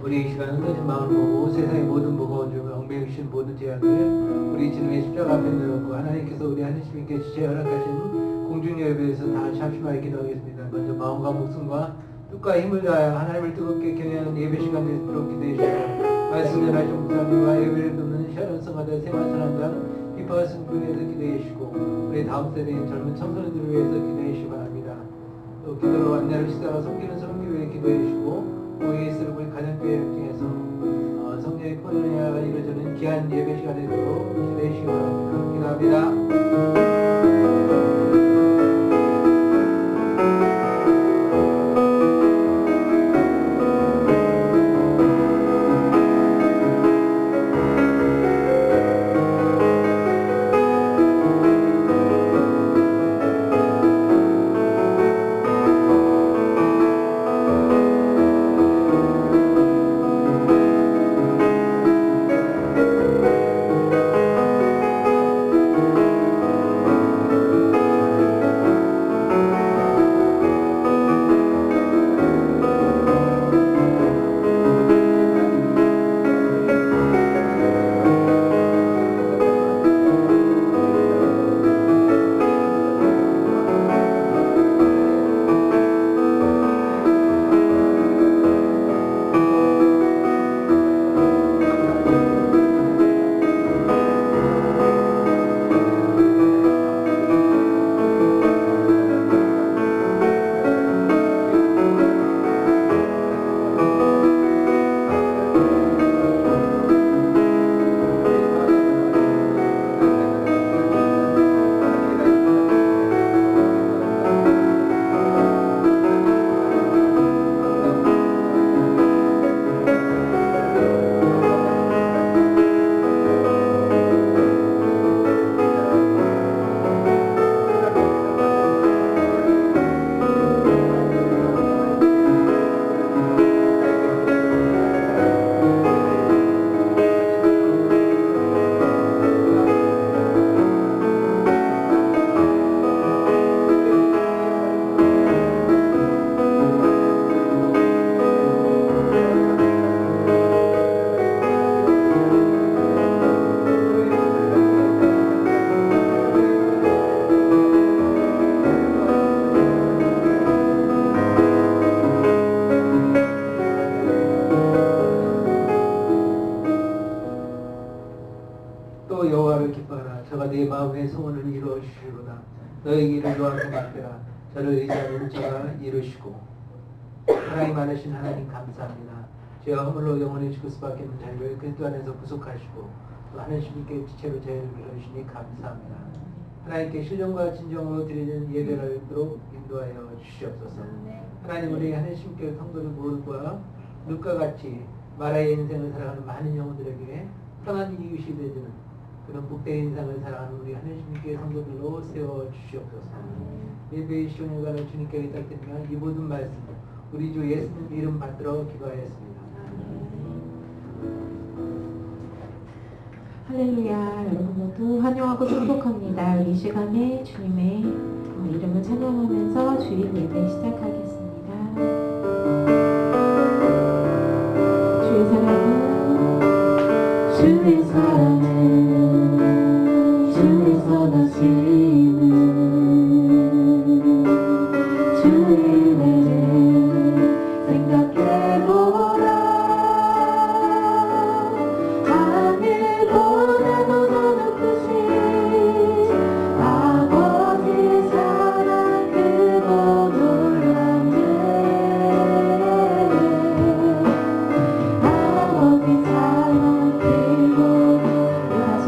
우리 이 시간 흥하신 마음을 보고 세상의 모든 무거워지고 얽매여 주신 모든 죄악을 우리 주님의 십자가 앞에 놓고 하나님께서 우리 한 주님께 지체 허락하신 공중 예배에서 다 잠시만 기도하겠습니다. 먼저 마음과 목숨과 뜻과 힘을 다하여 하나님을 뜨겁게 경외하는 예배 시간 되도록 기도해 주시고 말씀 전하신 목사님과 예배를 돕는 샤론 성가대 세마선한장 비파슨 분에서 기도해 주시고 우리 다음 세대인 젊은 청소년들을 위해서 기도해 주시기 바랍니다. 또 기도로 안내를 시다가 섬기는 성교회에 기도해 주시고 OAS를 우리 가정교회를 통해서 성령의 코너가 이루어지는 귀한 예배 시간에 되도록 기도해 주시기 바랍니다. 기도합니다. 또 여호와를 기뻐하라. 저가 네 마음의 소원을 이루어 주시로다. 너의 길을 요한과 같으라. 저를 의지하는 자가 이루시고 하나님 많으신 하나님 감사합니다. 죄와 허물로 영원히 죽을 수밖에 없는 자를 그리스도 안에서 구속하시고 또 하나님께 지체로 저희를 이루시니 감사합니다. 하나님께 신령과 진정으로 드리는 예배를 듣도록 인도하여 주시옵소서. 하나님 우리 하나님께 성도들 모두가 룻과 같이 마라의 인생을 살아가는 많은 영혼들에게 편한 이웃이 되는 그런 복된 인생을 살아가는 우리 하나님께 성도들로 세워 주시옵소서. 예배의 시간을 주님께 의탁드리며 이 모든 말씀 우리 주 예수님 이름 받들어 기도하였습니다. 할렐루야. 여러분 모두 환영하고 축복합니다. 이 시간에 주님의 이름을 찬양하면서 주일 예배 시작하겠습니다. 주의 사랑은 주의 사랑은 주의 선하심은 주의 은혜를 생각해보라. 하늘보다도 더 높으신 아버지의 사랑 크고 놀라네. 아버지 사랑 크고 놀라시네.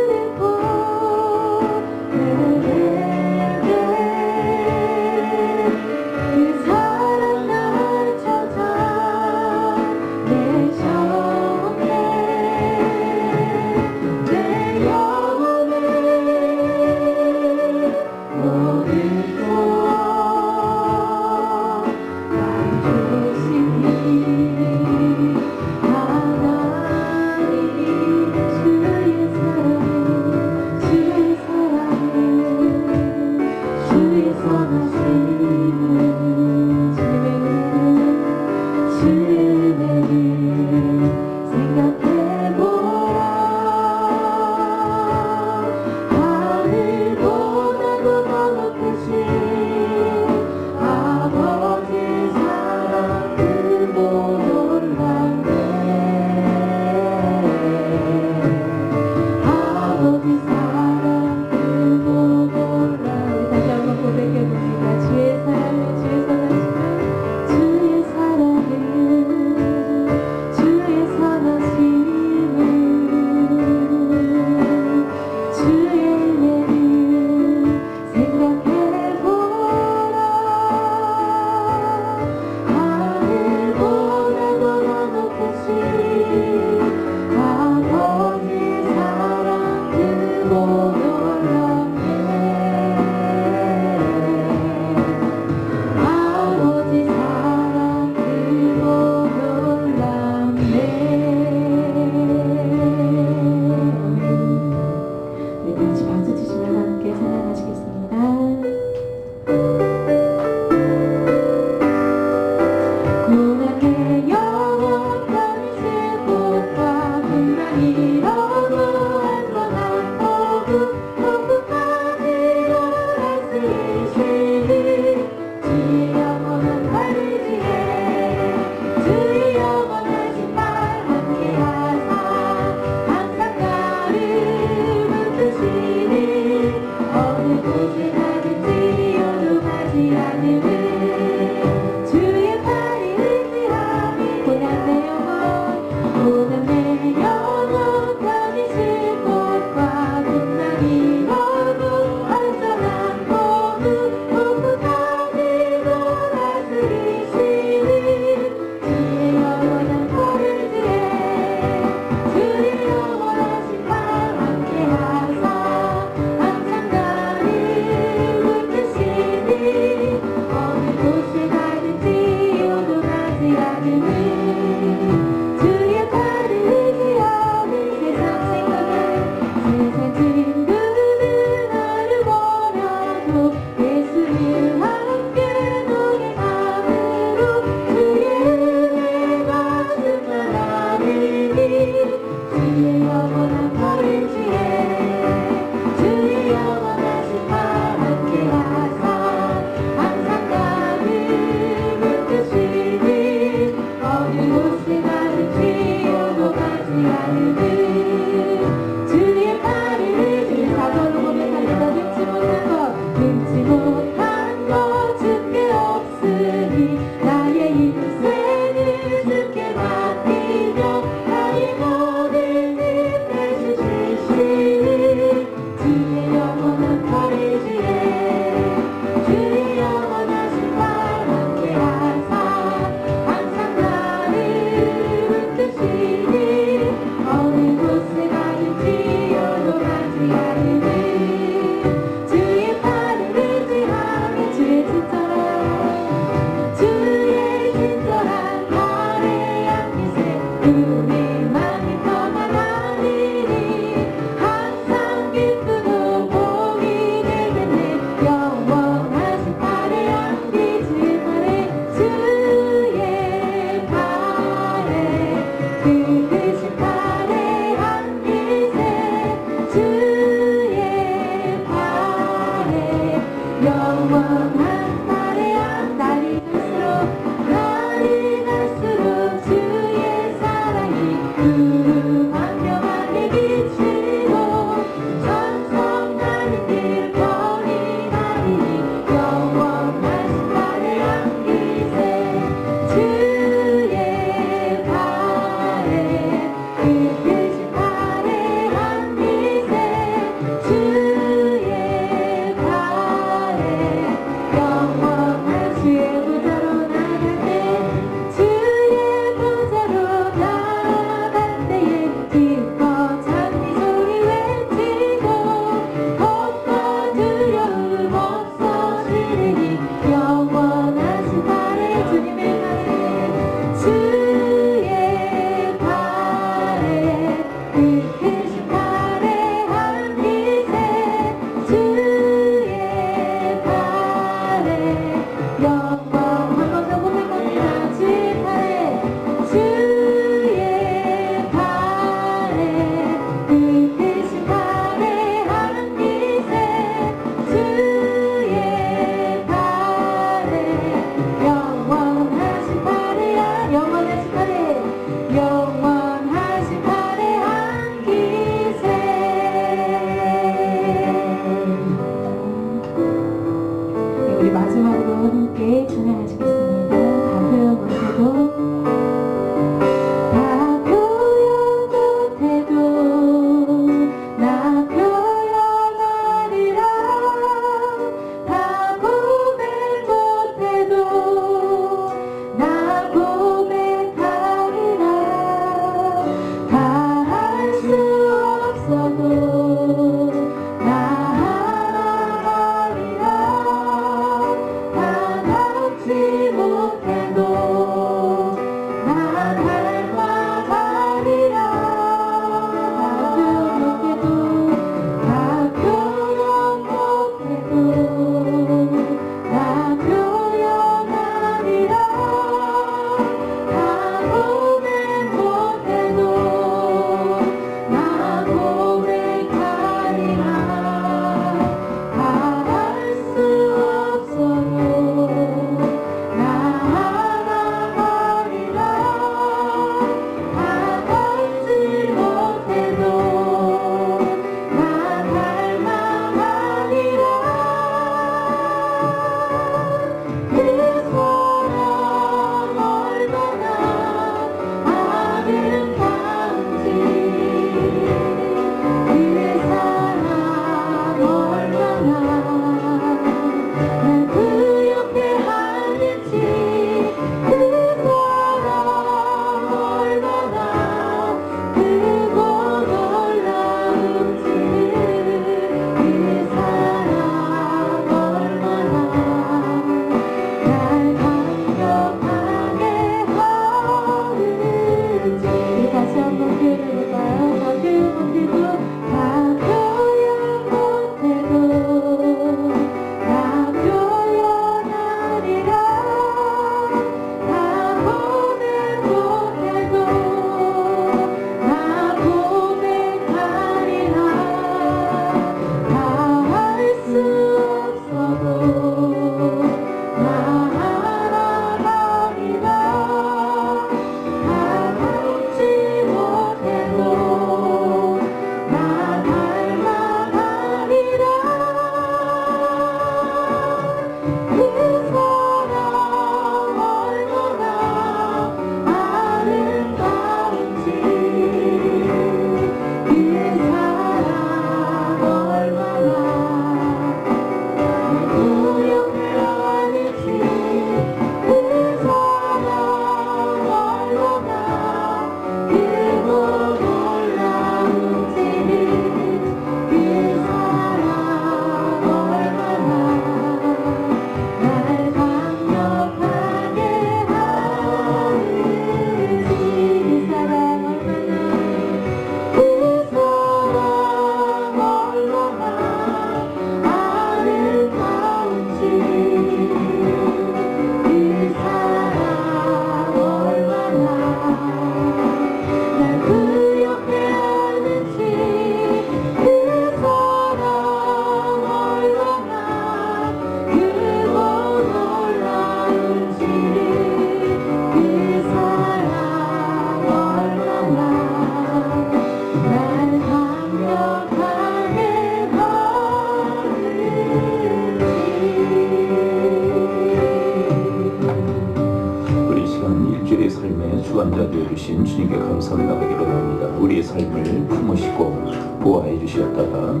삶의 주관자 되어주신 주님께 감사를 나가기로 합니다. 우리의 삶을 품으시고 보호해 주셨다가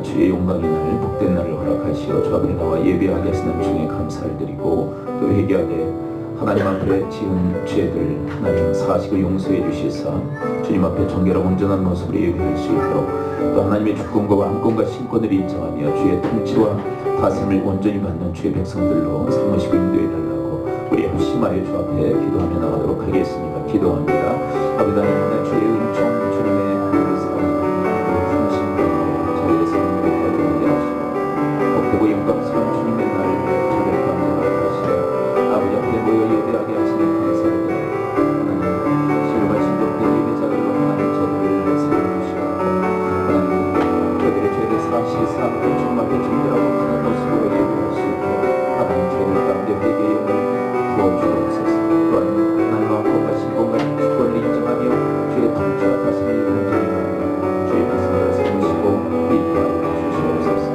주의 영광의 날, 복된 날을 허락하시어 주 앞에 나와 예배하게 하시는 주님에 감사를 드리고 또 회개하되 하나님 앞에 지은 죄들 하나님 사하시고 용서해 주시사 주님 앞에 정결하고 온전한 모습으로 예배할 수 있도록 또 하나님의 주권과 왕권과 신권을 인정하며 주의 통치와 다스림을 온전히 받는 주의 백성들로 삼으시고 인도해 달라고 우리 합심하여 주 앞에 기도하며 나가도록 하겠습니다. 기도합니다. 아버지 하나님 주의 은총 주님의 하늘을 사랑하는 중심으로 저희의 삶을 거듭나게 하시고 복되고 영광스러운 주님의 날 저를 감사하게 하시고 아버지 앞에 모여 예배하게 하시는 감사를 드립니다. 하나님 실과 진정된 예배자들로 하나님 저들을 살려주시고 하나님 저들의 죄를 사시사 주님 앞에 정결하고 하는 모습으로 예배할 수 있도록 하나님 죄를 가운데 회개의 영을 부어주옵소서. 또한 하나님과 왕권과 신권과 주권을 인정하며 주의 통치와 다스림을 온전히 받는 주의 말씀을 세우시고 인도하여 주시옵소서.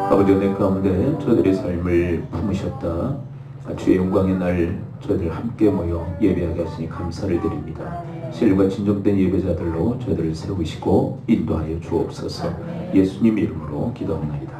아버지 은혜 가운데 저들의 삶을 품으셨다. 주의 영광의 날 저희들 함께 모여 예배하게 하시니 감사를 드립니다. 신령과 진정된 예배자들로 저희들을 세우시고 인도하여 주옵소서. 예수님 이름으로 기도합니다.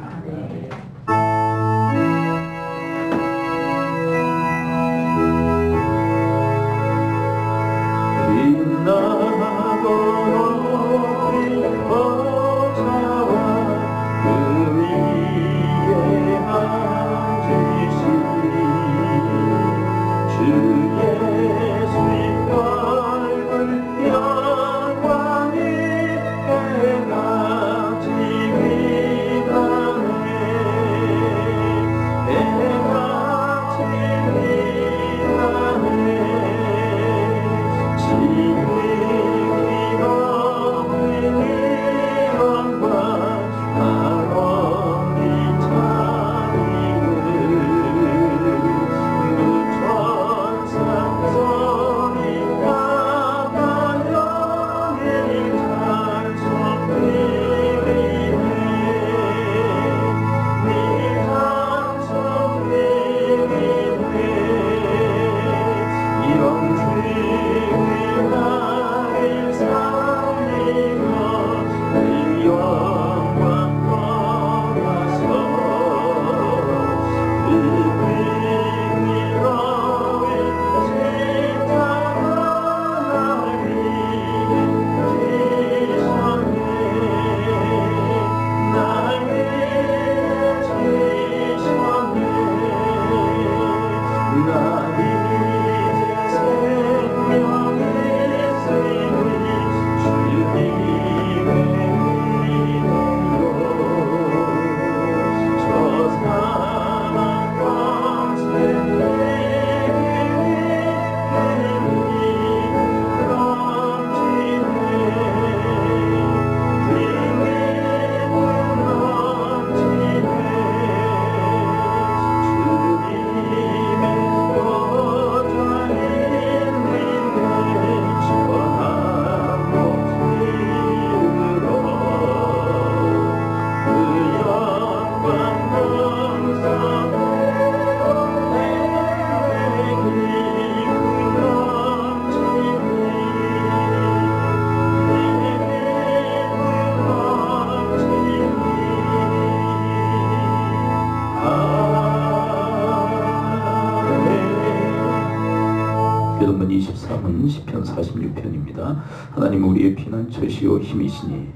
여러분 23은 시편 46편입니다. 하나님 우리의 피난처시오 힘이시니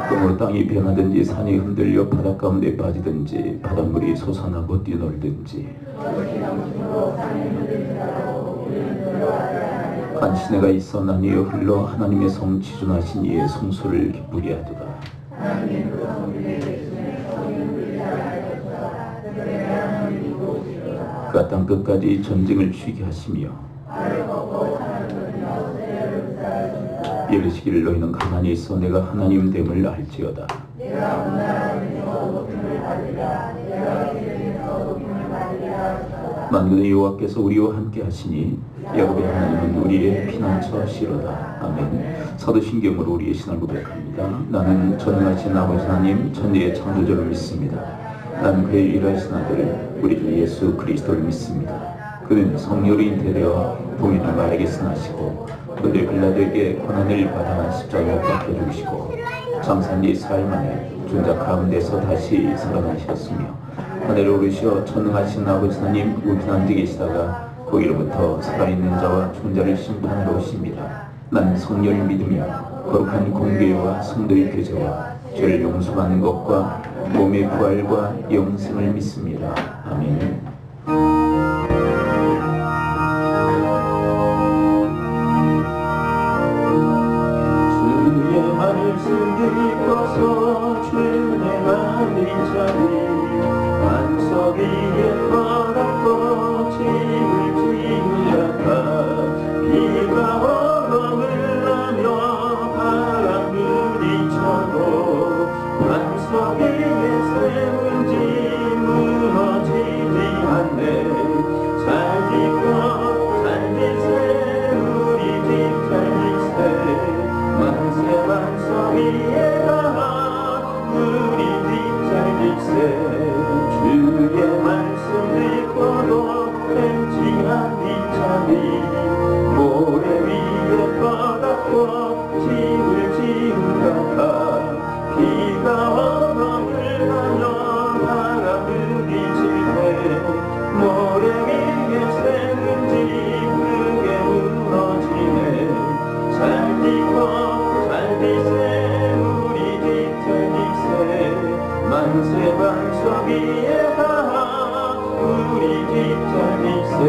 그러므로 땅이 변하든지 산이 흔들려 바닷 가운데 빠지든지 바닷물이 솟아나고 뛰놀든지 간시내가 있어 나뉘어 흘러 하나님의 성 지존하신 이의 성소를 기쁘게 하도다. 그가 땅끝까지 전쟁을 쉬게 하시며 이르시기를 너희는 가만히 있어 내가 하나님 됨을 알지어다. 만군의 여호와께서 우리와 함께 하시니 야곱의 하나님은 우리의 피난처시로다. 아멘. 사도신경으로 우리의 신앙을 고백합니다. 나는 전능하신 아버지 하나님 천지의 창조주를 믿습니다. 나는 그의 일하신 아들 우리 주 예수 그리스도를 믿습니다. 그는 성령으로 잉태되어 봉인을 마에게 승하시고 그들 빌라도에게 고난을 받아 십자가에 못 박혀 죽으시고 장사한 지 사흘 만에 존재 가운데서 다시 살아나셨으며 하늘에 오르시어 전능하신 아버지 하나님 우편 앉아 계시다가 거기로부터 살아있는 자와 죽은 자를 심판하러 오십니다. 나는 성령을 믿으며 거룩한 공교회와 성도의 교제와 죄를 용서받는 것과 몸의 부활과 영생을 믿습니다. 아멘. 주의 말씀 듣고서 주의 마음이 자리 반석 위에 걸었고 짐을 지으다가 비가 오고 물나며 바람 부딪혀도 반석 위에 세운 집 무너지지 않네. 잘 짓고 잘 짓세 우리 집 잘 짓세 만세 반석 위에 가 우리 집 잘 짓세. 주의 말씀 듣고도 뱀지 않는 자리 모래 위에 뻗었고 집을 지으다가 비가 오고 물나며 바람 부딪힐 때 모래 위에 세운 집 그게 무너지네. 잘 짓고 잘 짓세 우리 집 잘 짓세 만세 반석 위에 가 우리 집 잘 짓세.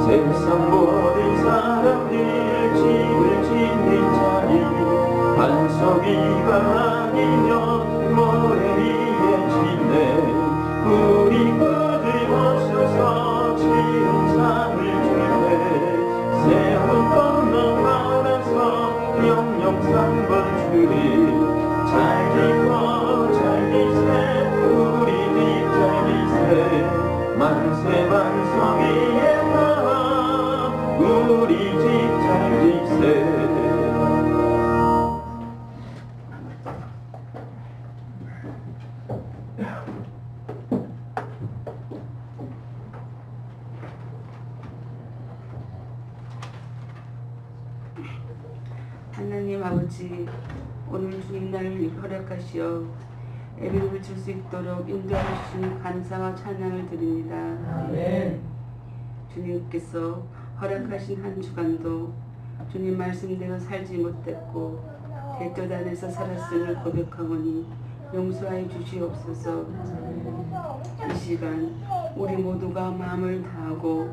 세상 모든 사람들 집을 짓는 자리 반석 위가 아니면 모래 위에 짓네. 우리 그들 오셔서 지음상을 줄래. 세운 건너 받아서 영영상번 주리. 잘 짓고 잘 짓세 우리 집 잘 짓세 만세 반석 위에 가 우리 집 잘 짓세. 하나님 아버지, 오늘 주님 날을 허락하시어 예배를 줄 수 있도록 인도하여 주신 감사와 찬양을 드립니다. 아멘. 주님께서 허락하신 한 주간도 주님 말씀대로 살지 못했고 대뜻 안에서 살았음을 고백하오니 용서하여 주시옵소서. 이 시간 우리 모두가 마음을 다하고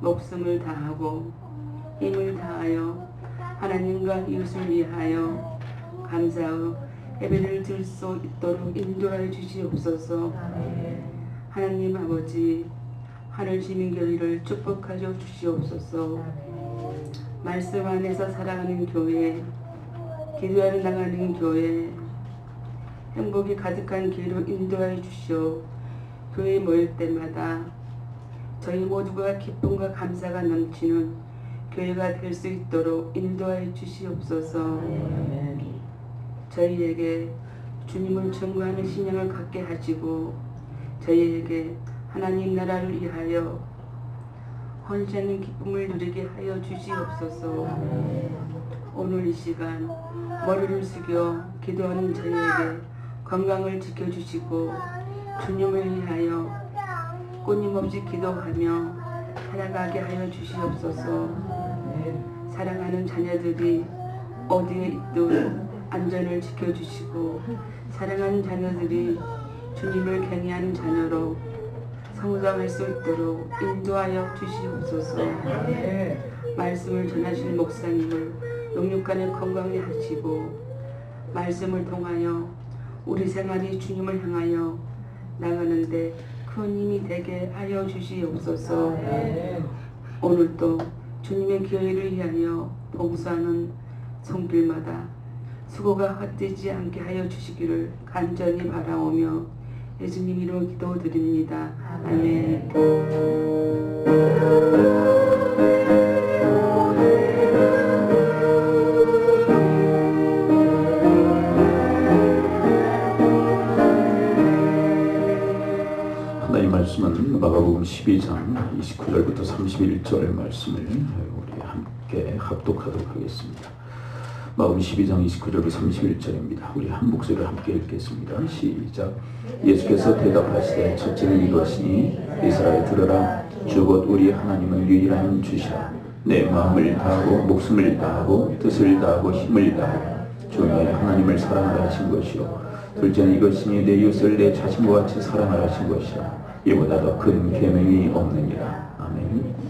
목숨을 다하고 힘을 다하여 하나님과 이웃을 위하여 감사의 예배를 드릴 수 있도록 인도하여 주시옵소서. 하나님 아버지, 하늘시민교회를 축복하여 주시옵소서. 말씀 안에서 살아가는 교회, 기도하러 나가는 교회, 행복이 가득한 길로 인도하여 주시오. 교회에 모일 때마다 저희 모두가 기쁨과 감사가 넘치는 교회가 될 수 있도록 인도하여 주시옵소서. 저희에게 주님을 증거하는 신앙을 갖게 하시고 저희에게 하나님 나라를 위하여 헌신하는 기쁨을 누리게 하여 주시옵소서. 오늘 이 시간 머리를 숙여 기도하는 저희에게 건강을 지켜주시고 주님을 위하여 끊임없이 기도하며 살아가게 하여 주시옵소서. 사랑하는 자녀들이 어디에 있든 안전을 지켜주시고 사랑하는 자녀들이 주님을 경외하는 자녀로 성장할 수 있도록 인도하여 주시옵소서. 말씀을 전하실 목사님을 영육간에 건강히 하시고 말씀을 통하여 우리 생활이 주님을 향하여 나가는데 큰 힘이 되게 하여 주시옵소서. 오늘도 주님의 교회를 위하여 봉사하는 손길마다 수고가 헛되지 않게 하여 주시기를 간절히 바라오며 예수님 이름으로 기도드립니다. 아멘. 하나님 말씀은 마가복음 12장 29절부터 31절 말씀을 우리 함께 합독하도록 하겠습니다. 마가복음 12장 29절부터 31절입니다. 우리 한 목소리로 함께 읽겠습니다. 시작. 예수께서 대답하시되 첫째는 이것이니 이스라엘 들으라. 주 곧 우리 하나님은 유일한 주시라. 내 마음을 다하고 목숨을 다하고 뜻을 다하고 힘을 다하여 주 너의 하나님을 사랑하라 하신 것이요 둘째는 이것이니 내 이웃을 내 자신과 같이 사랑하라 하신 것이라. 이보다 더 큰 계명이 없느니라. 아멘.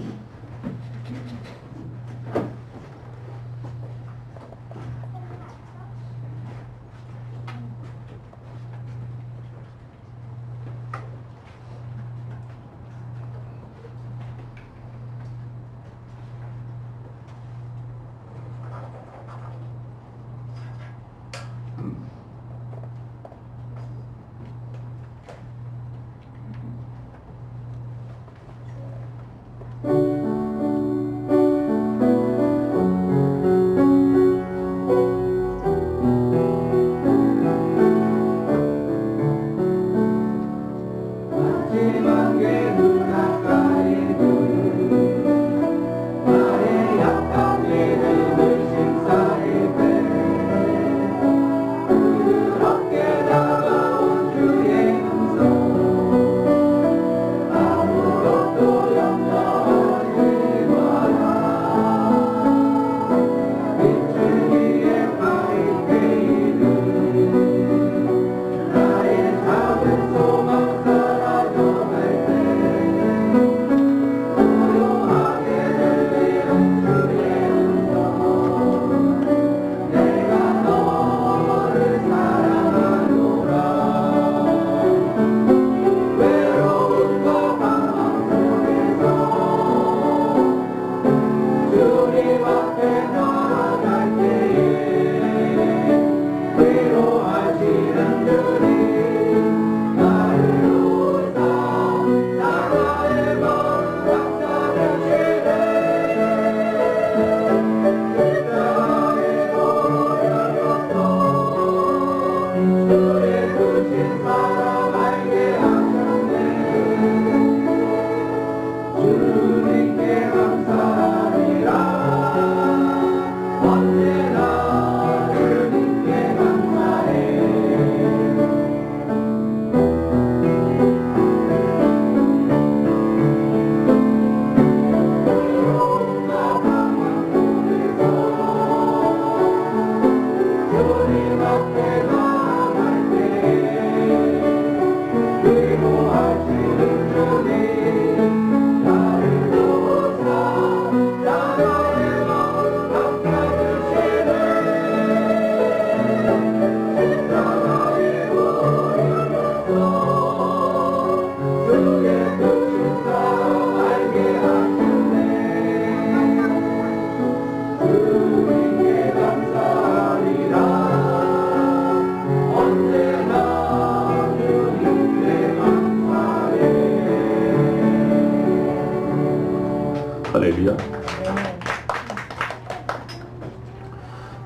할렐루야.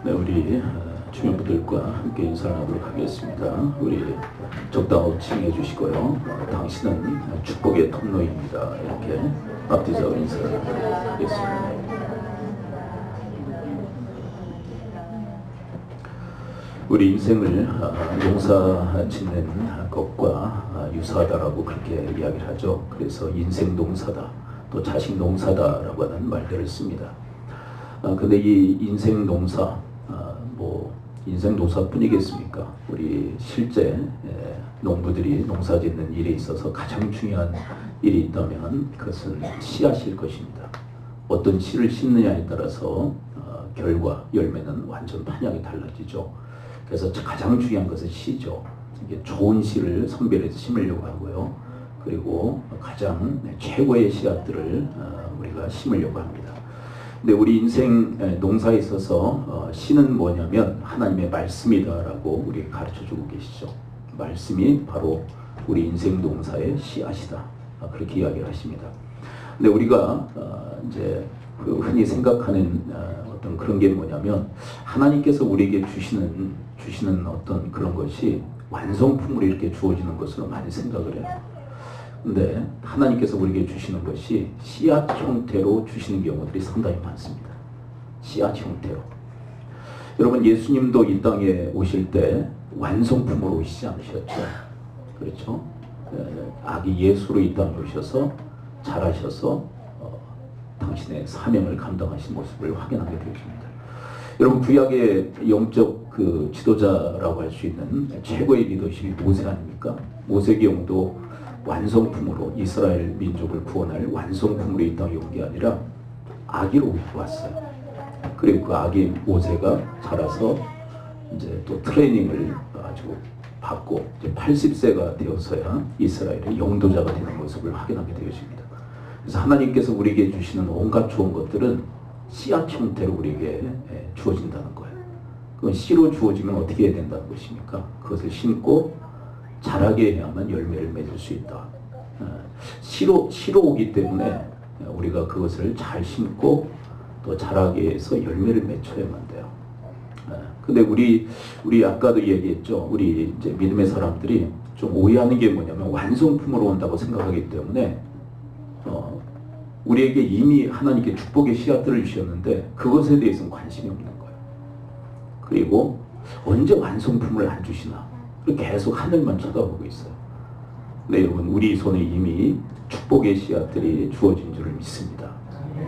네, 우리 주민분들과 함께 인사를 하도록 하겠습니다. 우리 적당히 칭해 주시고요. 당신은 축복의 통로입니다. 이렇게 앞뒤자로 인사를 하겠습니다. 우리 인생을 농사 짓는 것과 유사하다라고 그렇게 이야기를 하죠. 그래서 인생 농사다, 또 자식 농사다라고 하는 말들을 씁니다. 근데 이 인생 농사, 인생 농사뿐이겠습니까? 우리 실제 농부들이 농사 짓는 일에 있어서 가장 중요한 일이 있다면 그것은 씨앗일 것입니다. 어떤 씨를 심느냐에 따라서 결과, 열매는 완전 판약이 달라지죠. 그래서 가장 중요한 것은 씨죠. 이게 좋은 씨를 선별해서 심으려고 하고요. 그리고 가장 최고의 씨앗들을 우리가 심으려고 합니다. 근데 우리 인생 농사에 있어서 씨는 뭐냐면 하나님의 말씀이다라고 우리에게 가르쳐주고 계시죠. 말씀이 바로 우리 인생 농사의 씨앗이다. 그렇게 이야기를 하십니다. 근데 우리가 이제 그 흔히 생각하는 어떤 그런 게 뭐냐면 하나님께서 우리에게 주시는 어떤 그런 것이 완성품으로 이렇게 주어지는 것으로 많이 생각을 해요. 근데 하나님께서 우리에게 주시는 것이 씨앗 형태로 주시는 경우들이 상당히 많습니다. 씨앗 형태로. 여러분 예수님도 이 땅에 오실 때 완성품으로 오시지 않으셨죠? 그렇죠? 아기 예수로 이 땅에 오셔서 자라셔서 당신의 사명을 감당하신 모습을 확인하게 되어집니다. 여러분 구약의 영적 그 지도자라고 할 수 있는 최고의 리더십이 모세 아닙니까? 모세 경우도 완성품으로 이스라엘 민족을 구원할 완성품으로 이 땅에 온 게 아니라 아기로 왔어요. 그리고 그 아기 모세가 자라서 이제 또 트레이닝을 아주 받고 이제 80세가 되어서야 이스라엘의 영도자가 되는 모습을 확인하게 되어집니다. 그래서 하나님께서 우리에게 주시는 온갖 좋은 것들은 씨앗 형태로 우리에게 주어진다는 거예요. 그건 씨로 주어지면 어떻게 해야 된다는 것입니까? 그것을 심고 자라게 해야만 열매를 맺을 수 있다. 씨로 오기 때문에 우리가 그것을 잘 심고 또 자라게 해서 열매를 맺혀야만 돼요. 근데 우리 아까도 얘기했죠. 우리 이제 믿음의 사람들이 좀 오해하는 게 뭐냐면 완성품으로 온다고 생각하기 때문에 우리에게 이미 하나님께 축복의 씨앗들을 주셨는데 그것에 대해서는 관심이 없는 거예요. 그리고 언제 완성품을 안 주시나 계속 하늘만 쳐다보고 있어요. 근데 여러분 우리 손에 이미 축복의 씨앗들이 주어진 줄을 믿습니다.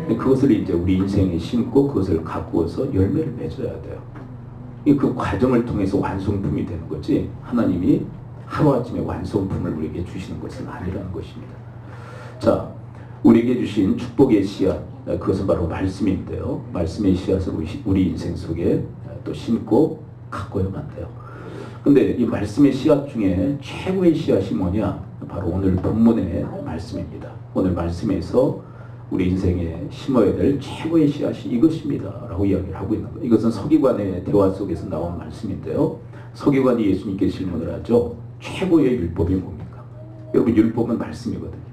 그것을 이제 우리 인생에 심고 그것을 가꾸어서 열매를 맺어야 돼요. 그 과정을 통해서 완성품이 되는 거지 하나님이 하루아침에 완성품을 우리에게 주시는 것은 아니라는 것입니다. 자, 우리에게 주신 축복의 씨앗, 그것은 바로 말씀인데요. 말씀의 씨앗을 우리 인생 속에 또 심고 가꿔야만 돼요. 근데 이 말씀의 씨앗 중에 최고의 씨앗이 뭐냐? 바로 오늘 본문의 말씀입니다. 오늘 말씀에서 우리 인생에 심어야 될 최고의 씨앗이 이것입니다 라고 이야기를 하고 있는 거예요. 이것은 서기관의 대화 속에서 나온 말씀인데요. 서기관이 예수님께 질문을 하죠. 최고의 율법이 뭡니까? 여러분 율법은 말씀이거든요.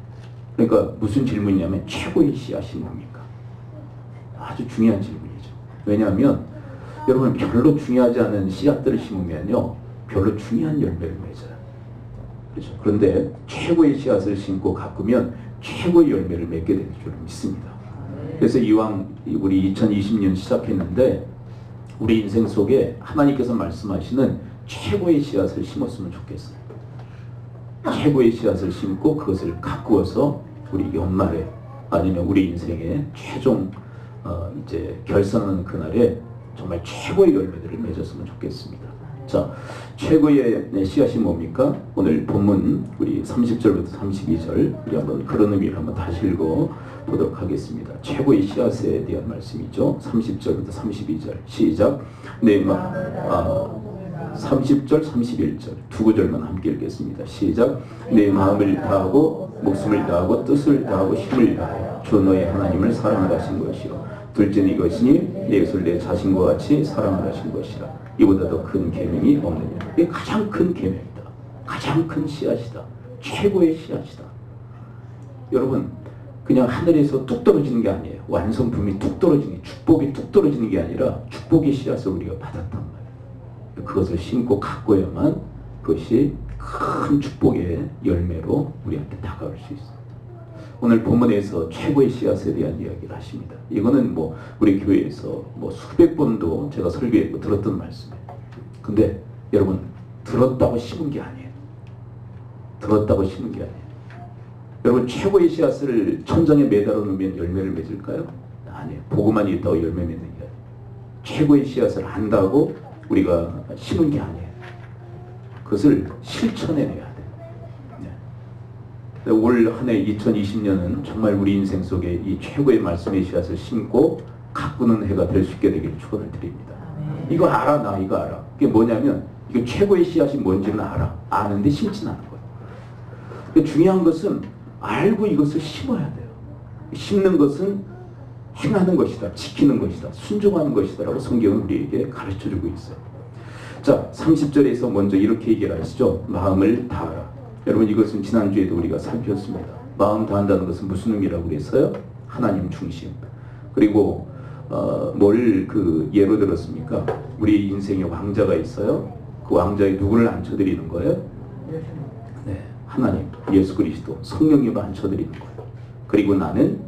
그러니까 무슨 질문이냐면 최고의 씨앗이 뭡니까? 아주 중요한 질문이죠. 왜냐하면 여러분 별로 중요하지 않은 씨앗들을 심으면요 별로 중요한 열매를 맺어요. 그렇죠? 그런데 최고의 씨앗을 심고 가꾸면 최고의 열매를 맺게 될 줄 믿습니다. 그래서 이왕 우리 2020년 시작했는데 우리 인생 속에 하나님께서 말씀하시는 최고의 씨앗을 심었으면 좋겠어요. 최고의 씨앗을 심고 그것을 가꾸어서 우리 연말에 아니면 우리 인생의 최종 이제 결산하는 그날에 정말 최고의 열매들을 맺었으면 좋겠습니다. 자, 최고의 씨앗이 뭡니까? 오늘 본문 우리 30절부터 32절 우리 한번 그런 의미를 한번 다시 읽어 보도록 하겠습니다. 최고의 씨앗에 대한 말씀이죠. 30절부터 32절 시작. 30절 31절 두 구절만 함께 읽겠습니다. 시작. 내 마음을 다하고 목숨을 다하고 뜻을 다하고 힘을 다하여 주 너의 하나님을 사랑하라 하신 것이요 둘째는 이것이니 내 것을 내 자신과 같이 사랑하라 하신 것이라. 이보다 더 큰 계명이 없느니라. 이게 가장 큰 계명이다. 가장 큰 씨앗이다. 최고의 씨앗이다. 여러분 그냥 하늘에서 뚝 떨어지는 게 아니에요. 완성품이 뚝 떨어지는 게 축복이 뚝 떨어지는 게 아니라 축복의 씨앗을 우리가 받았단 말이에요. 그것을 심고 가꿔야만 그것이 큰 축복의 열매로 우리한테 다가올 수 있어요. 오늘 본문에서 최고의 씨앗에 대한 이야기를 하십니다. 이거는 뭐 우리 교회에서 뭐 수백 번도 제가 설교했고 들었던 말씀이에요. 근데 여러분 들었다고 심은 게 아니에요. 들었다고 심은 게 아니에요. 여러분 최고의 씨앗을 천장에 매달아 놓으면 열매를 맺을까요? 아니에요. 보고만 있다고 열매 맺는 게 아니에요. 최고의 씨앗을 안다고 우리가 심은 게 아니에요. 그것을 실천해내야 돼요. 올 한 해 2020년은 정말 우리 인생 속에 이 최고의 말씀의 씨앗을 심고 가꾸는 해가 될 수 있게 되기를 축원을 드립니다. 이거 알아, 나 이거 알아. 그게 뭐냐면 이거 최고의 씨앗이 뭔지는 알아. 아는데 심진 않은 거예요. 중요한 것은 알고 이것을 심어야 돼요. 심는 것은 행하는 것이다, 지키는 것이다, 순종하는 것이다 라고 성경은 우리에게 가르쳐주고 있어요. 자, 30절에서 먼저 이렇게 얘기를 하시죠. 마음을 다하라. 여러분, 이것은 지난주에도 우리가 살폈습니다. 마음 다한다는 것은 무슨 의미라고 그랬어요? 하나님 중심. 그리고 뭘 예로 들었습니까? 우리 인생에 왕자가 있어요. 그 왕자에 누구를 앉혀드리는 거예요? 네, 하나님, 예수 그리스도, 성령님을 앉혀드리는 거예요. 그리고 나는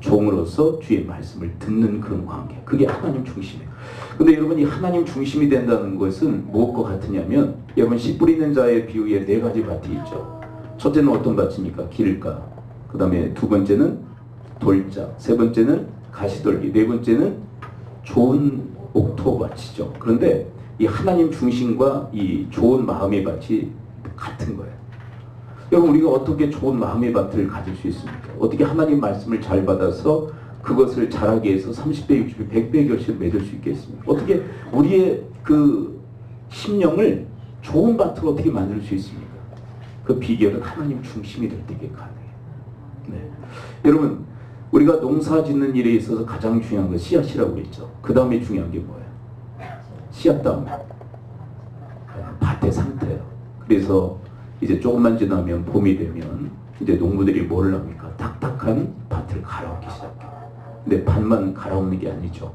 종으로서 주의 말씀을 듣는 그런 관계. 그게 하나님 중심이에요. 근데 여러분, 이 하나님 중심이 된다는 것은 무엇과 같으냐면, 여러분, 씨 뿌리는 자의 비유에 4가지 밭이 있죠. 첫째는 어떤 밭입니까? 길가. 그 다음에 두 번째는 돌자. 세 번째는 가시돌기. 네 번째는 좋은 옥토밭이죠. 그런데 이 하나님 중심과 이 좋은 마음의 밭이 같은 거예요. 여러분, 우리가 어떻게 좋은 마음의 밭을 가질 수 있습니까? 어떻게 하나님 말씀을 잘 받아서 그것을 잘하기 위해서 30배, 60배, 100배의 결실을 맺을 수 있겠습니까? 어떻게 우리의 그 심령을 좋은 밭으로 어떻게 만들 수 있습니까? 그 비결은 하나님 중심이 될 때 이게 가능해요. 네. 여러분, 우리가 농사 짓는 일에 있어서 가장 중요한 건 씨앗이라고 했죠. 그 다음에 중요한 게 뭐예요? 씨앗 다음에 밭의 상태예요. 그래서 이제 조금만 지나면 봄이 되면 이제 농부들이 뭐를 합니까? 딱딱한 밭을 갈아엎기 시작해요. 근데 밭만 갈아엎는 게 아니죠.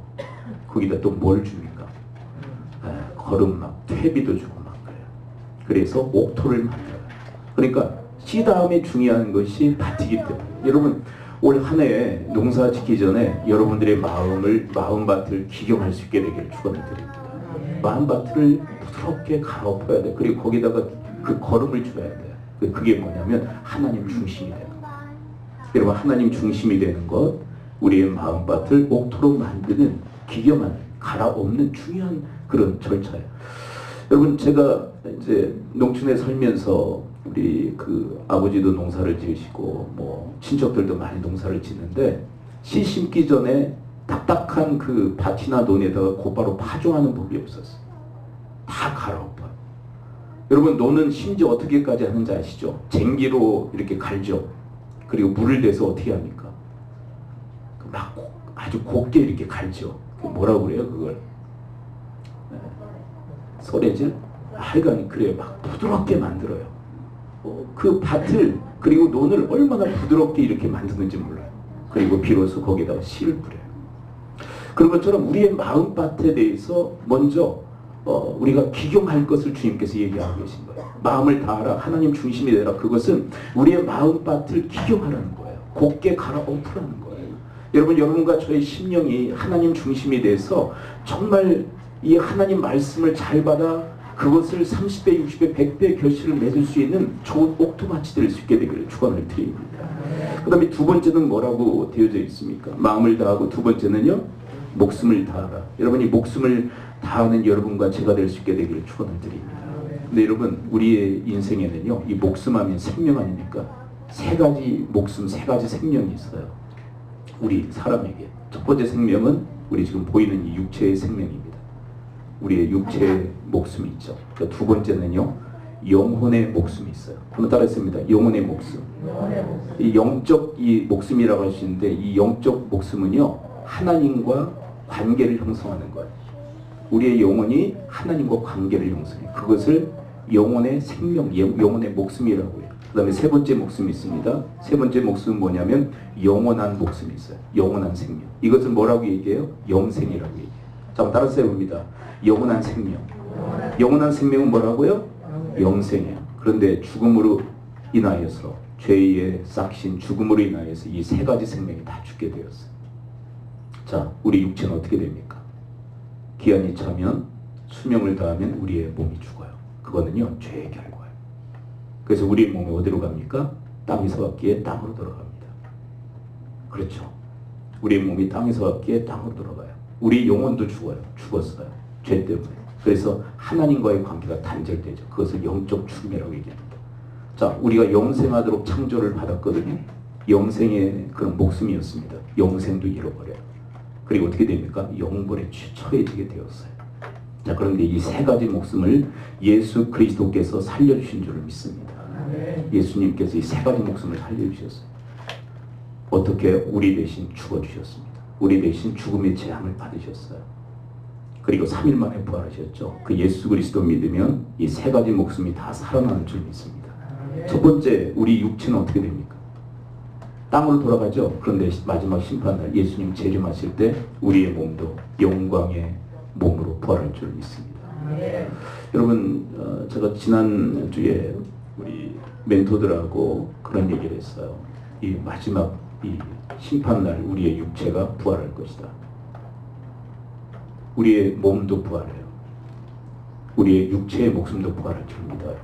거기다 또 뭘 줍니까? 거름막, 퇴비도 주고 막 그래요. 그래서 옥토를 만들어요. 그러니까 씨 다음에 중요한 것이 밭이기 때문에, 여러분, 올 한 해에 농사 짓기 전에 여러분들의 마음밭을 기경할 수 있게 되기를 축원을 드립니다. 마음밭을 부드럽게 갈아엎어야 돼. 그리고 거기다가 그 걸음을 줘야 돼요. 그게 뭐냐면 하나님 중심이 되는 거예요. 여러분, 하나님 중심이 되는 것, 우리의 마음밭을 옥토로 만드는 기경하는, 갈아엎는 중요한 그런 절차예요. 여러분, 제가 이제 농촌에 살면서 우리 아버지도 농사를 지으시고 뭐 친척들도 많이 농사를 짓는데, 씨 심기 전에 딱딱한 그 밭이나 논에다가 곧바로 파종하는 법이 없었어요. 다 갈아엎어요. 여러분, 논은 심지어 어떻게까지 하는지 아시죠? 쟁기로 이렇게 갈죠. 그리고 물을 대서 어떻게 합니까? 막 아주 곱게 이렇게 갈죠. 뭐라고 그래요, 그걸? 소래질? 하여간 그래요. 막 부드럽게 만들어요. 그 밭을, 그리고 논을 얼마나 부드럽게 이렇게 만드는지 몰라요. 그리고 비로소 거기다가 씨를 뿌려요. 그런 것처럼 우리의 마음밭에 대해서 먼저 우리가 기경할 것을 주님께서 얘기하고 계신 거예요. 마음을 다하라, 하나님 중심이 되라. 그것은 우리의 마음밭을 기경하라는 거예요. 곱게 갈아엎으라는 거예요. 여러분, 여러분과 저의 심령이 하나님 중심이 돼서 정말 이 하나님 말씀을 잘 받아 그것을 30배, 60배, 100배의 결실을 맺을 수 있는 좋은 옥토밭이 될 수 있게 되기를 축원을 드립니다. 그 다음에 두 번째는 뭐라고 되어져 있습니까? 마음을 다하고, 두 번째는요, 목숨을 다하라. 여러분이 목숨을 다하는 여러분과 제가 될 수 있게 되기를 축원을 드립니다. 근데 여러분, 우리의 인생에는요, 이 목숨 하면 생명 아닙니까? 3가지 목숨, 3가지 생명이 있어요. 우리 사람에게. 첫 번째 생명은 우리 지금 보이는 이 육체의 생명입니다. 우리의 육체의 목숨이 있죠. 그러니까 두 번째는요, 영혼의 목숨이 있어요. 한번 따라했습니다. 영혼의 목숨. 이 영적 이 목숨이라고 할 수 있는데, 이 영적 목숨은요, 하나님과 관계를 형성하는 거예요. 우리의 영혼이 하나님과 관계를 형성해요. 그것을 영혼의 생명, 영혼의 목숨이라고 해요. 그 다음에 세 번째 목숨이 있습니다. 세 번째 목숨은 뭐냐면 영원한 목숨이 있어요. 영원한 생명. 이것을 뭐라고 얘기해요? 영생이라고 얘기해요. 자, 한번 따라서 해봅니다. 영원한 생명. 영원한 생명은 뭐라고요? 영생이에요. 그런데 죽음으로 인하여서, 죄의 싹신 죽음으로 인하여서 이 3가지 생명이 다 죽게 되었어요. 자, 우리 육체는 어떻게 됩니까? 기한이 차면, 수명을 다하면 우리의 몸이 죽어요. 그거는요, 죄의 결과예요. 그래서 우리의 몸이 어디로 갑니까? 땅에서 왔기에 땅으로 돌아갑니다. 그렇죠. 우리의 몸이 땅에서 왔기에 땅으로 돌아가요. 우리 영혼도 죽어요. 죽었어요. 죄 때문에. 그래서 하나님과의 관계가 단절되죠. 그것을 영적 죽음이라고 얘기합니다. 자, 우리가 영생하도록 창조를 받았거든요. 영생의 그런 목숨이었습니다. 영생도 잃어버려요. 그리고 어떻게 됩니까? 영벌에 처해지게 되었어요. 자, 그런데 이 3가지 목숨을 예수 그리스도께서 살려주신 줄을 믿습니다. 예수님께서 이 3가지 목숨을 살려주셨어요. 어떻게? 우리 대신 죽어주셨습니다. 우리 대신 죽음의 재앙을 받으셨어요. 그리고 3일 만에 부활하셨죠. 그 예수 그리스도 믿으면 이 세 가지 목숨이 다 살아나는 줄 믿습니다. 첫 번째, 우리 육체는 어떻게 됩니까? 땅으로 돌아가죠. 그런데 마지막 심판날 예수님 재림하실 때 우리의 몸도 영광의 몸으로 부활할 줄 믿습니다. 여러분, 제가 지난주에 우리 멘토들하고 그런 얘기를 했어요. 이 마지막 이 심판날 우리의 육체가 부활할 것이다. 우리의 몸도 부활해요. 우리의 육체의 목숨도 부활할 줄 믿어요.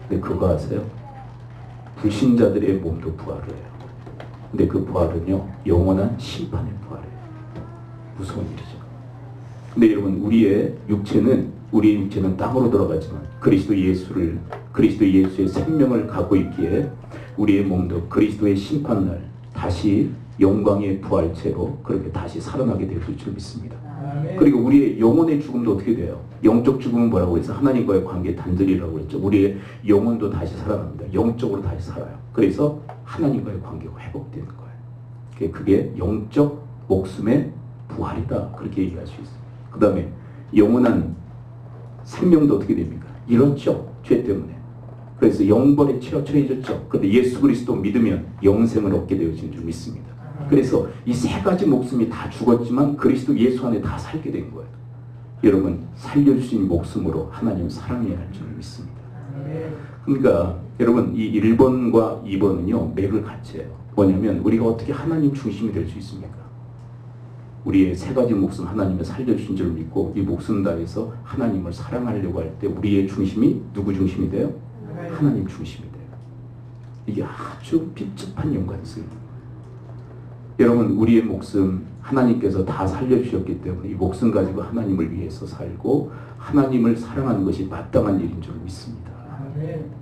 근데 그거 아세요? 불신자들의 몸도 부활을 해요. 근데 그 부활은요, 영원한 심판의 부활이에요. 무서운 일이죠. 근데 여러분, 우리의 육체는 땅으로 돌아가지만 그리스도 예수의 생명을 갖고 있기에 우리의 몸도 그리스도의 심판날 다시 영광의 부활체로 그렇게 다시 살아나게 될 줄 믿습니다. 그리고 우리의 영혼의 죽음도 어떻게 돼요? 영적 죽음은 뭐라고 해서 하나님과의 관계 단절이라고 했죠. 우리의 영혼도 다시 살아납니다. 영적으로 다시 살아요. 그래서 하나님과의 관계가 회복되는 거예요. 그게 영적 목숨의 부활이다. 그렇게 얘기할 수 있어요. 그 다음에 영원한 생명도 어떻게 됩니까? 잃었죠. 죄 때문에. 그래서 영벌에 처해졌죠. 그런데 예수 그리스도 믿으면 영생을 얻게 되어진 줄 믿습니다. 그래서 이 세 가지 목숨이 다 죽었지만 그리스도 예수 안에 다 살게 된 거예요. 여러분, 살려주신 목숨으로 하나님 사랑해야 할 줄 믿습니다. 그러니까 여러분, 이 1번과 2번은요 맥을 같이 해요. 뭐냐면 우리가 어떻게 하나님 중심이 될 수 있습니까? 우리의 세 가지 목숨 하나님을 살려주신 줄 믿고 이 목숨 다해서 하나님을 사랑하려고 할 때 우리의 중심이 누구 중심이 돼요? 하나님 중심이 돼요. 이게 아주 빈집한 연관성입니다. 여러분, 우리의 목숨 하나님께서 다 살려주셨기 때문에 이 목숨 가지고 하나님을 위해서 살고 하나님을 사랑하는 것이 마땅한 일인 줄 믿습니다.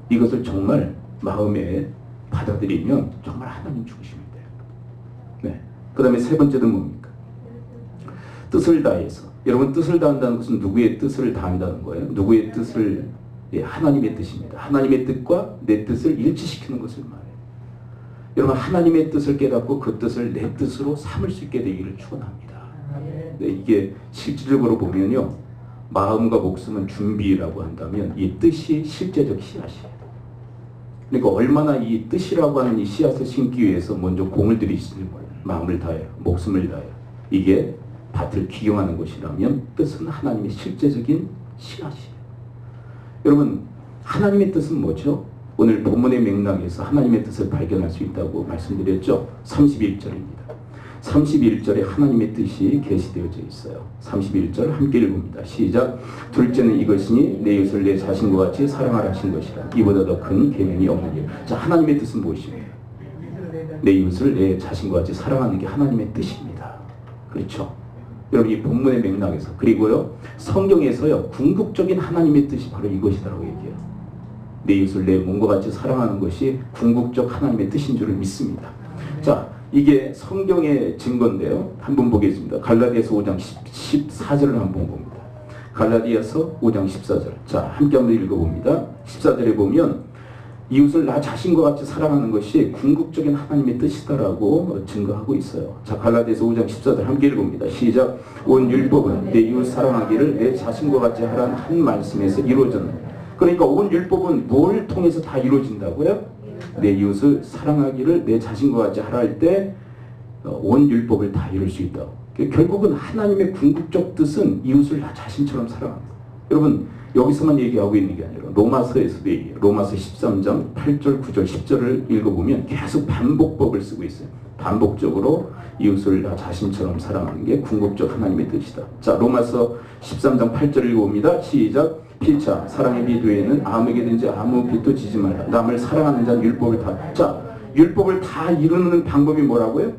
이것을 정말 마음에 받아들이면 정말 하나님 중심이 돼요. 네. 그 다음에 세 번째는 뭡니까? 뜻을 다해서. 여러분, 뜻을 다한다는 것은 누구의 뜻을 다한다는 거예요? 누구의 뜻을, 하나님의 뜻입니다. 하나님의 뜻과 내 뜻을 일치시키는 것을 말해요. 여러분, 하나님의 뜻을 깨닫고 그 뜻을 내 뜻으로 삼을 수 있게 되기를 축원합니다. 네, 이게 실질적으로 보면요, 마음과 목숨은 준비라고 한다면 이 뜻이 실제적 씨앗이에요. 그러니까 얼마나 이 뜻이라고 하는 이 씨앗을 심기 위해서 먼저 공을 들이시는 거예요. 마음을 다해요. 목숨을 다해요. 이게 밭을 기경하는 것이라면 뜻은 하나님의 실제적인 씨앗이에요. 여러분, 하나님의 뜻은 뭐죠? 오늘 본문의 맥락에서 하나님의 뜻을 발견할 수 있다고 말씀드렸죠. 31절입니다. 31절에 하나님의 뜻이 계시되어져 있어요. 31절 함께 읽습니다. 시작. 둘째는 이것이니 내 이웃을 내 자신과 같이 사랑하라 하신 것이라. 이보다 더 큰 계명이 없는 일. 자, 하나님의 뜻은 무엇이에요? 내 이웃을 내 자신과 같이 사랑하는 게 하나님의 뜻입니다. 그렇죠? 여러분, 이 본문의 맥락에서, 그리고요 성경에서요 궁극적인 하나님의 뜻이 바로 이것이라고 얘기해요. 내 이웃을 내 몸과 같이 사랑하는 것이 궁극적 하나님의 뜻인 줄을 믿습니다. 자, 이게 성경의 증거인데요. 한번 보겠습니다. 갈라디아서 5장 14절을 한번 봅니다. 갈라디아서 5장 14절. 자, 함께 한번 읽어봅니다. 14절에 보면 이웃을 나 자신과 같이 사랑하는 것이 궁극적인 하나님의 뜻이다라고 증거하고 있어요. 자, 갈라디아서 5장 14절 함께 읽어봅니다. 시작. 온 율법은 내 이웃 사랑하기를 내 자신과 같이 하라는 한 말씀에서 이루어졌네. 그러니까 온 율법은 뭘 통해서 다 이루어진다고요? 내 이웃을 사랑하기를 내 자신과 같이 하라 할 때 온 율법을 다 이룰 수 있다. 결국은 하나님의 궁극적 뜻은 이웃을 나 자신처럼 사랑합니다. 여러분, 여기서만 얘기하고 있는 게 아니라 로마서에서도 얘기해요. 로마서 13장 8절, 9절, 10절을 읽어보면 계속 반복법을 쓰고 있어요. 반복적으로 이웃을 나 자신처럼 사랑하는 게 궁극적 하나님의 뜻이다. 자, 로마서 13장 8절 읽어봅니다. 시작. 필차 사랑의 빛 외에는 아무에게든지 아무 빛도 지지 말라. 남을 사랑하는 자는 율법을 다. 자, 율법을 다 이루는 방법이 뭐라고요?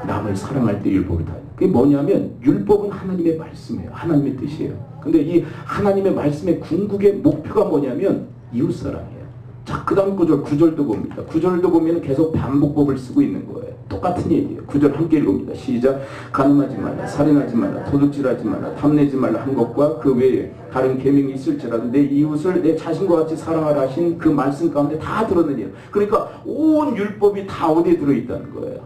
남을 사랑할 때 율법을 다. 그게 뭐냐면 율법은 하나님의 말씀이에요. 하나님의 뜻이에요. 근데 이 하나님의 말씀의 궁극의 목표가 뭐냐면 이웃사랑이에요. 자, 그 다음 구절, 9절도 봅니다. 9절도 보면 계속 반복법을 쓰고 있는 거예요. 똑같은 얘기예요. 9절 함께 읽어봅니다. 시작. 간음하지 말라, 살인하지 말라, 도둑질하지 말라, 탐내지 말라 한 것과 그 외에 다른 계명이 있을지라도 내 이웃을 내 자신과 같이 사랑하라 하신 그 말씀 가운데 다 들어내요. 그러니까 온 율법이 다 어디에 들어있다는 거예요?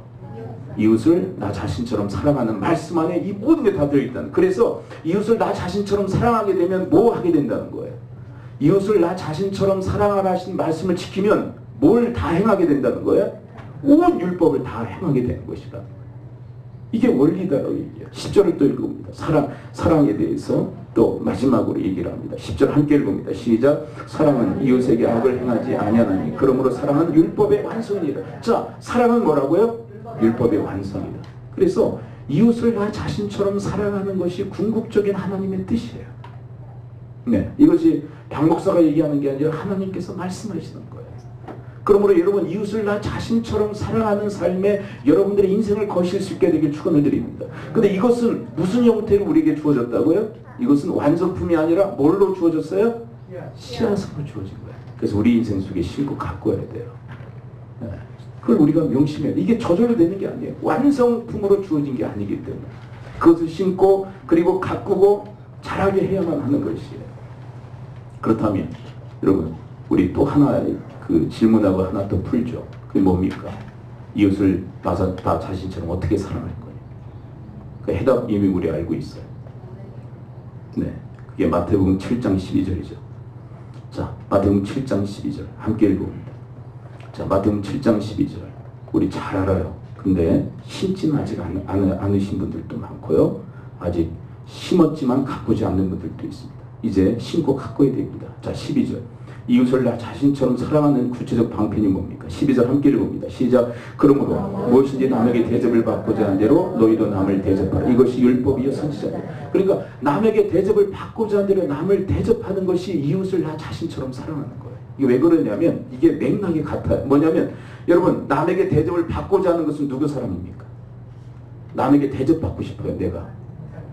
이웃을 나 자신처럼 사랑하는 말씀 안에 이 모든 게 다 들어있다는. 그래서 이웃을 나 자신처럼 사랑하게 되면 뭐 하게 된다는 거예요. 이웃을 나 자신처럼 사랑하라 하신 말씀을 지키면 뭘 다 행하게 된다는 거예요. 온 율법을 다 행하게 되는 것이다. 이게 원리다라고 얘기해요. 10절을 또 읽어봅니다. 사랑에 대해서 또 마지막으로 얘기를 합니다. 10절 함께 읽어봅니다. 시작. 사랑은 이웃에게 악을 행하지 아니하나니 그러므로 사랑은 율법의 완성이다. 자, 사랑은 뭐라고요? 율법의 완성이다. 그래서 이웃을 나 자신처럼 사랑하는 것이 궁극적인 하나님의 뜻이에요. 네, 이것이 박 목사가 얘기하는 게 아니라 하나님께서 말씀하시는 거예요. 그러므로 여러분 이웃을 나 자신처럼 사랑하는 삶에 여러분들의 인생을 거실 수 있게 되길 축원을 드립니다. 근데 이것은 무슨 형태로 우리에게 주어졌다고요? 이것은 완성품이 아니라 뭘로 주어졌어요? 씨앗으로 주어진 거예요. 그래서 우리 인생 속에 심고 가꿔야 돼요. 네. 그걸 우리가 명심해야 돼. 이게 저절로 되는 게 아니에요. 완성품으로 주어진 게 아니기 때문에 그것을 심고 그리고 가꾸고 자라게 해야만 하는 것이에요. 그렇다면 여러분 우리 또 하나의 그 질문하고 하나 더 풀죠. 그게 뭡니까? 이웃을 나 자신처럼 어떻게 사랑할 거냐. 그 해답 이미 우리 알고 있어요. 네, 그게 마태복음 7장 12절이죠. 자, 마태복음 7장 12절 함께 읽어봅니다. 자, 마태복음 7장 12절 우리 잘 알아요. 근데 심지는 아직 않으신 분들도 많고요. 아직 심었지만 가꾸지 않는 분들도 있습니다. 이제 심고 가꿔야 됩니다. 자, 12절 이웃을 나 자신처럼 사랑하는 구체적 방편이 뭡니까? 12절 함께 읽어봅니다. 시작. 그러므로 무엇인지 남에게 대접을 받고자 하는 대로 너희도 남을 대접하라. 이것이 율법이요 선지자다. 그러니까 남에게 대접을 받고자 하는 대로 남을 대접하는 것이 이웃을 나 자신처럼 사랑하는 거예요. 이게 왜 그러냐면 이게 맥락이 같아요. 뭐냐면 여러분 남에게 대접을 받고자 하는 것은 누구 사랑입니까? 남에게 대접받고 싶어요. 내가.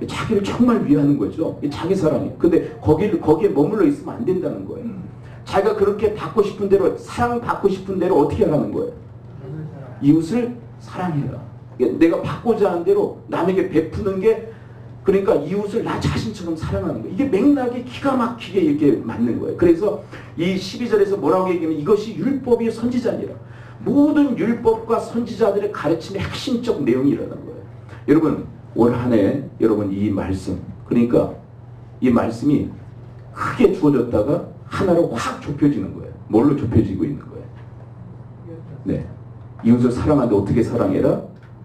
자기를 정말 위하는 거죠. 자기 사랑이에요. 근데 거기에 머물러 있으면 안 된다는 거예요. 자기가 그렇게 받고 싶은 대로 사랑받고 싶은 대로 어떻게 하라는 거예요? 이웃을 사랑해라. 내가 받고자 하는 대로 남에게 베푸는 게 그러니까 이웃을 나 자신처럼 사랑하는 거예요. 이게 맥락이 기가 막히게 이렇게 맞는 거예요. 그래서 이 12절에서 뭐라고 얘기하면 이것이 율법이 선지자니라. 모든 율법과 선지자들의 가르침의 핵심적 내용이라는 거예요. 여러분 올 한 해 여러분 이 말씀 그러니까 이 말씀이 크게 주어졌다가 하나로 확 좁혀지는 거예요. 뭘로 좁혀지고 있는 거예요? 네, 이웃을 사랑하는데 어떻게 사랑해라?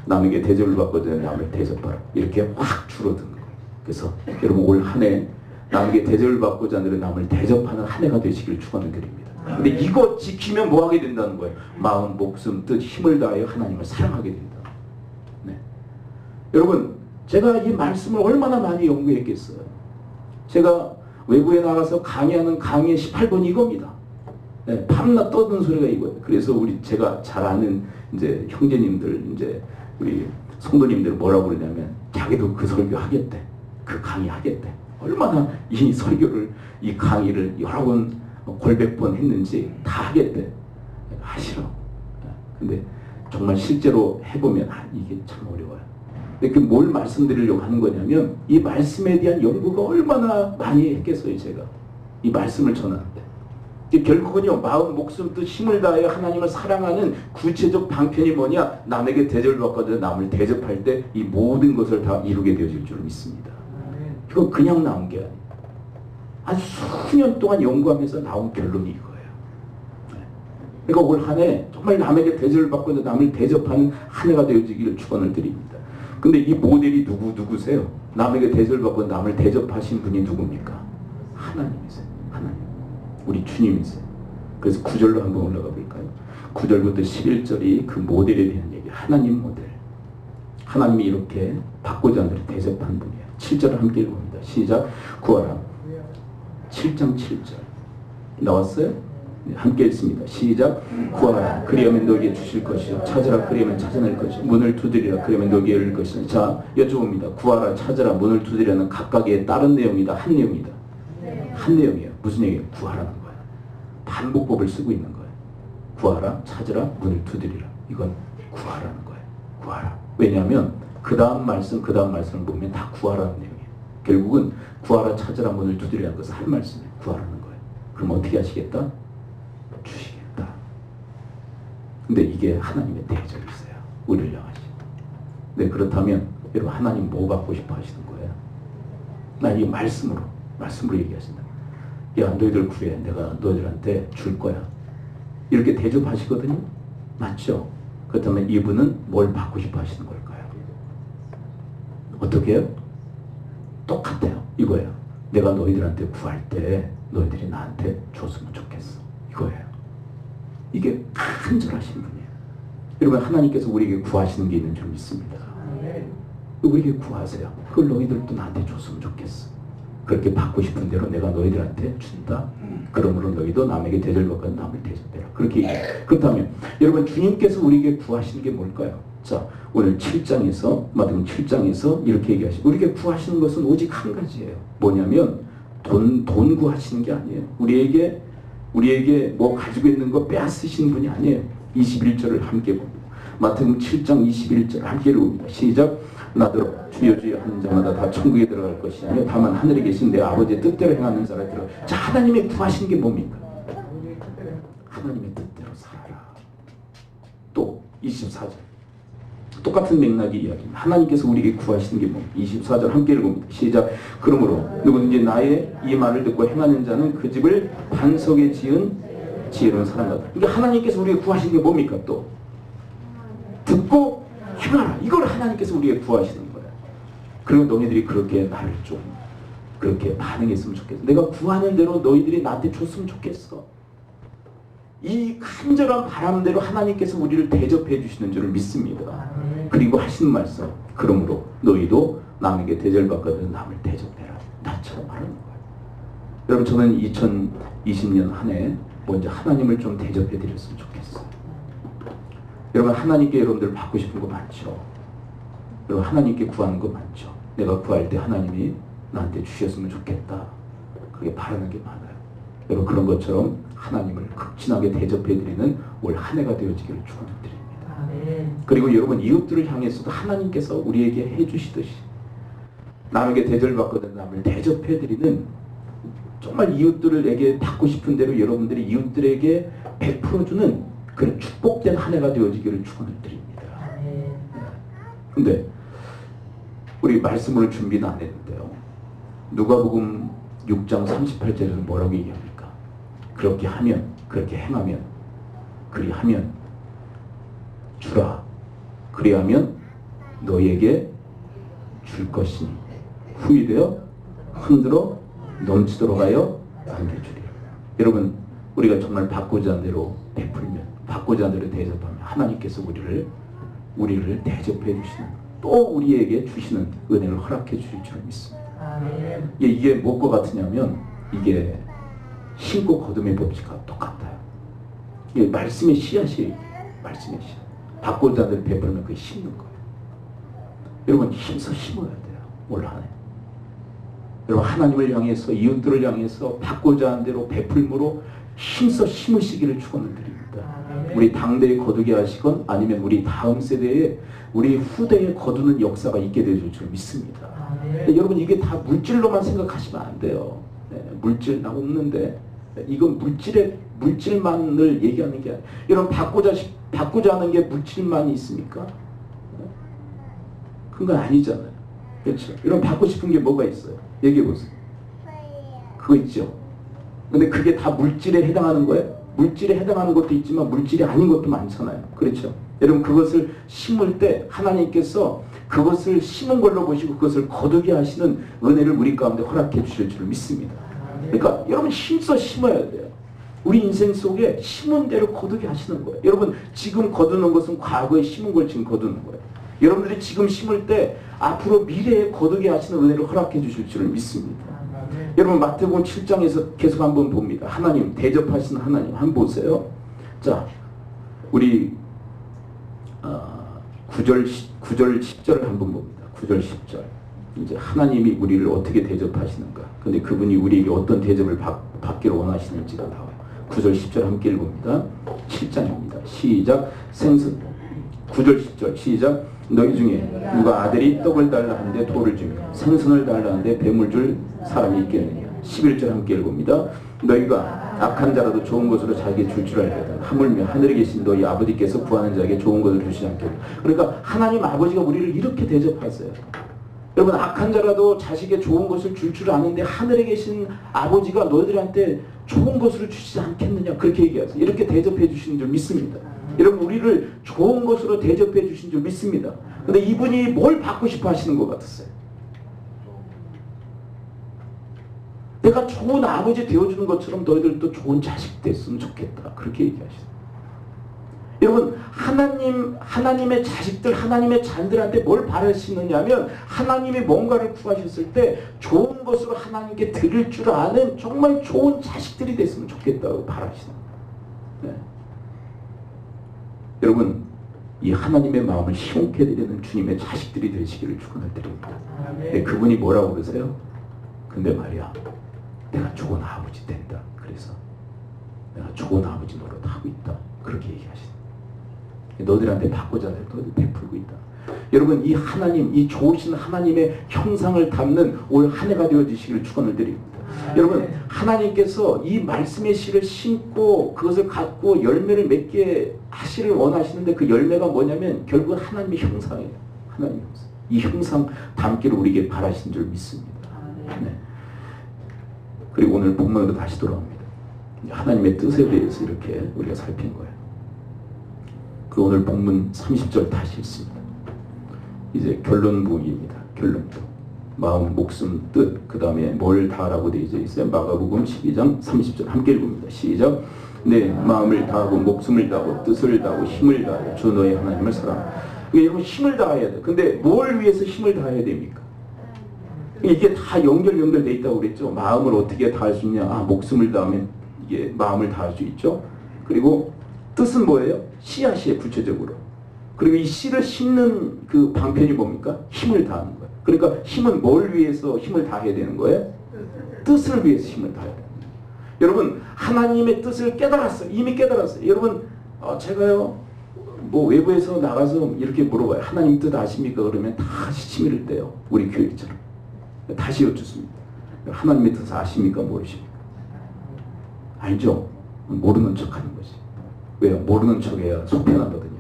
남에게 대접을 받거든 남을 대접하라. 이렇게 확 줄어드는 거예요. 그래서 여러분 올 한 해 남에게 대접을 받고자 하는 남을 대접하는 한 해가 되시길 축원을 드립니다. 근데 이거 지키면 뭐 하게 된다는 거예요? 마음, 목숨, 뜻, 힘을 다하여 하나님을 사랑하게 된다. 네. 여러분 제가 이 말씀을 얼마나 많이 연구했겠어요. 제가 외부에 나가서 강의하는 강의의 18번이 이겁니다. 네, 밤낮 떠드는 소리가 이거예요. 그래서 제가 잘 아는 이제 형제님들, 이제 우리 성도님들 뭐라고 그러냐면 자기도 그 설교 하겠대. 그 강의 하겠대. 얼마나 이 설교를, 이 강의를 여러 번, 골백 번 했는지 다 하겠대. 하시라. 근데 정말 실제로 해보면 이게 참 어려워요. 근데 뭘 말씀드리려고 하는 거냐면 이 말씀에 대한 연구가 얼마나 많이 했겠어요. 제가 이 말씀을 전하는데 결국은요 마음, 목숨, 뜻, 힘을 다하여 하나님을 사랑하는 구체적 방편이 뭐냐? 남에게 대접을 받거든 남을 대접할 때 이 모든 것을 다 이루게 되어질 줄 믿습니다. 이거 그냥 나온 게 아니에요. 아주 수년 동안 연구하면서 나온 결론이 이거예요. 그러니까 올 한 해 정말 남에게 대접을 받고 남을 대접하는 한 해가 되어지기를 축원을 드립니다. 근데 이 모델이 누구세요? 남에게 대접을 받고 남을 대접하신 분이 누굽니까? 하나님이세요. 하나님. 우리 주님이세요. 그래서 9절로 한번 올라가 볼까요? 9절부터 11절이 그 모델에 대한 얘기. 하나님 모델. 하나님이 이렇게 받고자 하는 대로 대접한 분이에요. 7절을 함께 읽어봅니다. 시작. 구하라. 7장 7절. 나왔어요? 네, 함께 읽습니다. 시작. 구하라. 그리하면 너에게 주실 것이요. 찾으라. 그리하면 찾아낼 것이요. 문을 두드리라. 그리하면 너에게 열릴 것이요. 자, 여쭤봅니다. 구하라. 찾으라. 문을 두드리라는 각각의 다른 내용이다. 한 내용이다. 한 내용이에요. 무슨 얘기예요? 구하라는 거예요. 반복법을 쓰고 있는 거예요. 구하라. 찾으라. 문을 두드리라. 이건 구하라는 거예요. 구하라. 왜냐하면 그 다음 말씀을 보면 다 구하라는 내용이에요. 결국은 구하라. 찾으라. 문을 두드리라는 것은 한 말씀이에요. 구하라는 거예요. 그럼 어떻게 하시겠다? 주시겠다. 근데 이게 하나님의 대접이 있어요. 우리를 향하시. 네, 그렇다면 여러분 하나님 뭐 받고 싶어 하시는 거예요? 나 이 말씀으로 얘기하신다. 야, 너희들 구해. 내가 너희들한테 줄 거야. 이렇게 대접하시거든요. 맞죠? 그렇다면 이분은 뭘 받고 싶어 하시는 걸까요? 어떻게 해요? 똑같아요. 이거예요. 내가 너희들한테 구할 때 너희들이 나한테 줬으면 좋겠어. 이거예요. 이게 간절하신 분이에요. 여러분 하나님께서 우리에게 구하시는 게 있는 줄 믿습니다. 우리에게 구하세요. 그걸 너희들도 나한테 줬으면 좋겠어. 그렇게 받고 싶은 대로 내가 너희들한테 준다. 그러므로 너희도 남에게 대접받고 남을 대접해라. 그렇게 얘기해요. 그렇다면 여러분 주님께서 우리에게 구하시는 게 뭘까요? 자, 오늘 7장에서 마태복음 7장에서 이렇게 얘기하시고 우리에게 구하시는 것은 오직 한 가지예요. 뭐냐면 돈 구하시는 게 아니에요. 우리에게 뭐 가지고 있는 거 빼앗으시는 분이 아니에요. 21절을 함께 봅니다. 마태복음 7장 21절 함께 읽습니다. 시작. 나더러 주여 주여 하는 자마다 다 천국에 들어갈 것이 아니요 다만 하늘에 계신 내 아버지의 뜻대로 행하는 자라 들어. 자, 하나님의 구하시는 게 뭡니까? 하나님의 뜻대로 살아라. 또 24절 똑같은 맥락의 이야기입니다. 하나님께서 우리에게 구하시는 게 뭡니까? 24절 함께 읽습니다. 시작. 그러므로 누구든지 나의 이 말을 듣고 행하는 자는 그 집을 반석에 지은 지혜로운 사람 같다. 그러니까 하나님께서 우리에게 구하시는 게 뭡니까? 또 듣고 행하라. 이걸 하나님께서 우리에게 구하시는 거예요. 그리고 너희들이 그렇게 나를 좀 그렇게 반응했으면 좋겠어. 내가 구하는 대로 너희들이 나한테 줬으면 좋겠어. 이 간절한 바람대로 하나님께서 우리를 대접해 주시는 줄을 믿습니다. 그리고 하시는 말씀. 그러므로 너희도 남에게 대접받거든 남을 대접해라. 나처럼 하는 거예요. 여러분 저는 2020년 한 해 먼저 하나님을 좀 대접해 드렸으면 좋겠어요. 여러분 하나님께 여러분들 받고 싶은 거 많죠. 여러분 하나님께 구하는 거 많죠. 내가 구할 때 하나님이 나한테 주셨으면 좋겠다. 그게 바라는 게 많아요. 여러분 그런 것처럼 하나님을 극진하게 대접해드리는 올 한 해가 되어지기를 축원드립니다. 그리고 여러분 이웃들을 향해서도 하나님께서 우리에게 해주시듯이 남에게 대접받거든 남을 대접해드리는 정말 이웃들에게 받고 싶은 대로 여러분들이 이웃들에게 베풀어주는 그런 축복된 한 해가 되어지기를 축원을 드립니다. 근데 우리 말씀을 준비는 안 했는데요. 누가복음 6장 38절에는 뭐라고 얘기합니까? 그렇게 하면, 그렇게 행하면, 그리하면 주라. 그리하면 너에게 줄 것이니 후이되어 흔들어 넘치도록 하여 안겨주리라. 여러분 우리가 정말 받고자 하는 대로 베풀면, 받고자 하는 대로 대접하면 하나님께서 우리를 대접해 주시는, 또 우리에게 주시는 은혜를 허락해 주실 줄 믿습니다. 이게 무엇과 같으냐면 이게 심고 거둠의 법칙과 똑같아요. 이게 말씀의 씨앗이에요. 말씀의 씨앗. 받고자 하는 대로 베풀면 그게 심는 거예요. 여러분 힘써 심어야 돼요. 올 한 해. 여러분 하나님을 향해서 이웃들을 향해서 받고자 하는 대로 베풀므로 힘써 심으시기를 축원을 드립니다. 우리 당대에 거두게 하시건 아니면 우리 다음 세대에 우리 후대에 거두는 역사가 있게 되줄 줄 믿습니다. 여러분 이게 다 물질로만 생각하시면 안 돼요. 물질 나 없는데 이건 물질만을 얘기하는 게 아니에요. 여러분 받고자 하는 게 물질만이 있습니까? 그건 아니잖아요. 그렇죠? 여러분 받고 싶은 게 뭐가 있어요? 얘기해 보세요. 그거 있죠. 근데 그게 다 물질에 해당하는 거예요? 물질에 해당하는 것도 있지만 물질이 아닌 것도 많잖아요. 그렇죠? 여러분 그것을 심을 때 하나님께서 그것을 심은 걸로 보시고 그것을 거두게 하시는 은혜를 우리 가운데 허락해 주실 줄 믿습니다. 그러니까 여러분 힘써 심어야 돼요. 우리 인생 속에 심은 대로 거두게 하시는 거예요. 여러분 지금 거두는 것은 과거에 심은 걸 지금 거두는 거예요. 여러분들이 지금 심을 때 앞으로 미래에 거두게 하시는 은혜를 허락해 주실 줄 믿습니다. 여러분 마태복음 7장에서 계속 한번 봅니다. 하나님 대접하시는 하나님 한번 보세요. 자 우리 9절 10절을 한번 봅니다. 9절 10절 이제 하나님이 우리를 어떻게 대접하시는가, 근데 그분이 우리에게 어떤 대접을 받기를 원하시는지가 나와요. 9절 10절 함께 읽어봅니다. 7장입니다. 시작. 생선 9절 10절 시작. 너희 중에 누가 아들이 떡을 달라 하는데 돌을 주며 생선을 달라 하는데 뱀을 줄 사람이 있겠느냐. 11절 함께 읽습니다. 너희가 악한 자라도 좋은 것으로 자기에게 줄 줄 알거든 하물며 하늘에 계신 너희 아버지께서 구하는 자에게 좋은 것을 주시지 않겠다. 그러니까 하나님 아버지가 우리를 이렇게 대접하세요. 여러분 악한 자라도 자식에게 좋은 것을 줄 줄 아는데 하늘에 계신 아버지가 너희들한테 좋은 것으로 주시지 않겠느냐 그렇게 얘기하세요. 이렇게 대접해 주시는 줄 믿습니다. 여러분 우리를 좋은 것으로 대접해 주신 줄 믿습니다. 근데 이분이 뭘 받고 싶어 하시는 것 같았어요. 내가 좋은 아버지 되어주는 것처럼 너희들도 좋은 자식 됐으면 좋겠다. 그렇게 얘기하시죠. 여러분 하나님의 자식들 하나님의 자녀들한테 뭘 바라시느냐 하면 하나님이 뭔가를 구하셨을 때 좋은 것으로 하나님께 드릴 줄 아는 정말 좋은 자식들이 됐으면 좋겠다고 바라시는 거예요. 네. 여러분 이 하나님의 마음을 희롱케 드리는 주님의 자식들이 되시기를 축원을 드립니다. 네, 그분이 뭐라고 그러세요? 근데 말이야 내가 좋은 아버지 된다. 그래서 내가 좋은 아버지 노릇하고 있다. 그렇게 얘기하시는 너희들한테 받고자 할 너희들 베풀고 있다. 여러분 이 하나님 이 좋으신 하나님의 형상을 담는 올 한 해가 되어지시기를 축원을 드립니다. 여러분 하나님께서 이 말씀의 씨를 심고 그것을 갖고 열매를 맺게 하시를 원하시는데 그 열매가 뭐냐면 결국 하나님의 형상이에요. 하나님의 형상. 이 형상 담기를 우리에게 바라신 줄 믿습니다. 네. 그리고 오늘 본문으로 다시 돌아옵니다. 하나님의 뜻에 대해서 이렇게 우리가 살핀 거예요. 그 오늘 본문 30절 다시 읽습니다. 이제 결론부입니다. 결론부. 마음, 목숨, 뜻, 그 다음에 뭘 다하라고 되어 있어요. 마가복음 12장 30절 함께 읽습니다. 시작. 내 마음을 다하고 목숨을 다하고 뜻을 다하고 힘을 다하여 주 너의 하나님을 사랑하라. 여러분 힘을 다해야 돼. 근데 뭘 위해서 힘을 다해야 됩니까? 이게 다 연결돼 있다고 그랬죠. 마음을 어떻게 다할 수 있냐? 목숨을 다하면 이게 마음을 다할 수 있죠. 그리고 뜻은 뭐예요? 씨앗이에요, 구체적으로. 그리고 이 씨를 심는 그 방편이 뭡니까? 힘을 다하는 거예요. 그러니까 힘은 뭘 위해서 힘을 다해야 되는 거예요? 뜻을 위해서 힘을 다해야 되는 거예요. 여러분 하나님의 뜻을 깨달았어요. 이미 깨달았어요. 여러분 제가요 뭐 외부에서 나가서 이렇게 물어봐요. 하나님 뜻 아십니까? 그러면 다 시치미를 떼요. 우리 교회처럼. 다시 여쭙습니다. 하나님의 뜻 아십니까? 모르십니까? 알죠? 모르는 척하는 거지. 왜요? 모르는 척해야 속편하거든요.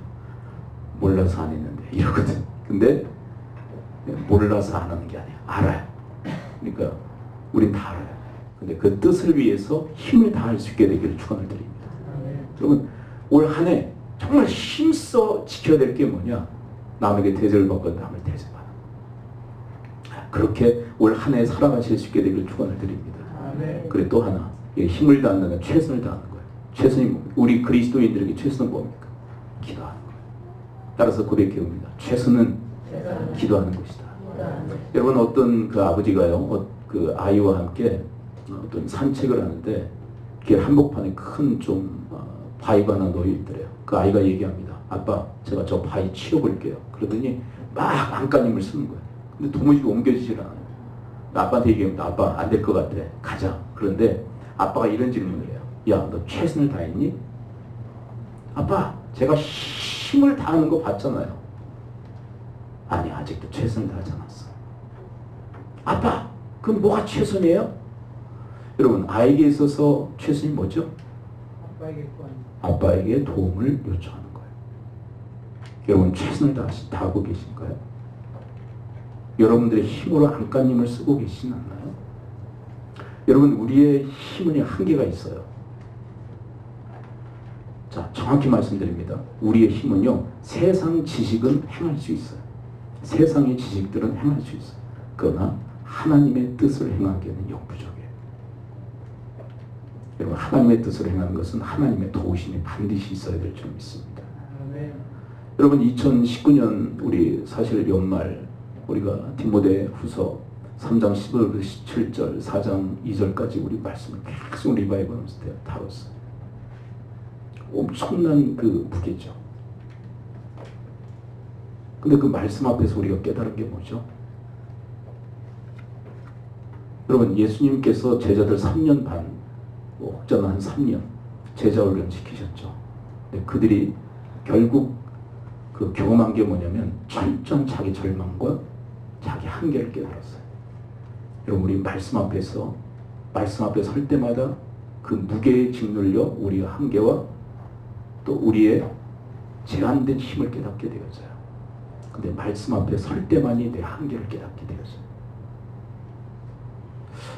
몰라서 안 했는데 이러거든. 근데 몰라서 안 하는 게 아니야. 알아요. 그러니까 우린 다 알아요. 근데 그 뜻을 위해서 힘을 다할 수 있게 되기를 축원을 드립니다. 여러분 올 한 해 정말 힘써 지켜야 될 게 뭐냐? 남에게 대접을 받고 남을 대접하는. 그렇게 올 한 해 살아가실 수 있게 되기를 축원을 드립니다. 그리고 또 하나 힘을 다하는 건 최선을 다하는 거예요. 최선이 뭡니까? 우리 그리스도인들에게 최선은 뭡니까? 기도하는 거예요. 따라서 고백해 옵니다. 최선은 기도하는 것이다. 여러분 어떤 그 아버지가요, 그 아이와 함께 어떤 산책을 하는데 길 한복판에 큰 좀 바위가 하나 놓여 있더래요. 그 아이가 얘기합니다. 아빠, 제가 저 바위 치워볼게요. 그러더니 막 안간힘을 쓰는 거예요. 근데 도무지 옮겨지질 않아요. 아빠한테 얘기합니다. 아빠 안 될 것 같아. 가자. 그런데 아빠가 이런 질문을 해요. 야, 너 최선을 다했니? 아빠, 제가 힘을 다하는 거 봤잖아요. 아니, 아직도 최선을 다하지 않았어. 아빠, 그럼 뭐가 최선이에요? 여러분, 아이에게 있어서 최선이 뭐죠? 아빠에게 도움을 요청하는 거예요. 여러분, 최선을 다하고 계신가요? 여러분들의 힘으로 안간힘을 쓰고 계시지 않나요? 여러분, 우리의 힘은 한계가 있어요. 자, 정확히 말씀드립니다. 우리의 힘은요, 세상 지식은 행할 수 있어요. 세상의 지식들은 행할 수 있어요. 그러나 하나님의 뜻을 행하기에는 역부족이에요. 여러분, 하나님의 뜻을 행하는 것은 하나님의 도우심이 반드시 있어야 될 줄 믿습니다. 여러분, 2019년 우리 사실 연말 우리가 디모데 후서 3장 15절부터 17절, 4장 2절까지 우리 말씀을 계속 리바이벌하면서 다뤘어요. 엄청난 그 무게죠. 근데 그 말씀 앞에서 우리가 깨달은 게 뭐죠? 여러분, 예수님께서 제자들 3년 반, 혹자는 한 3년 제자훈련 시키셨죠. 근데 그들이 결국 그 경험한 게 뭐냐면 철저한 자기 절망과 자기 한계를 깨달았어요. 여러분, 우리 말씀 앞에서 말씀 앞에 설 때마다 그 무게에 짓눌려 우리의 한계와 또 우리의 제한된 힘을 깨닫게 되었어요. 근데 말씀 앞에 설 때만이 내 한계를 깨닫게 되었어요.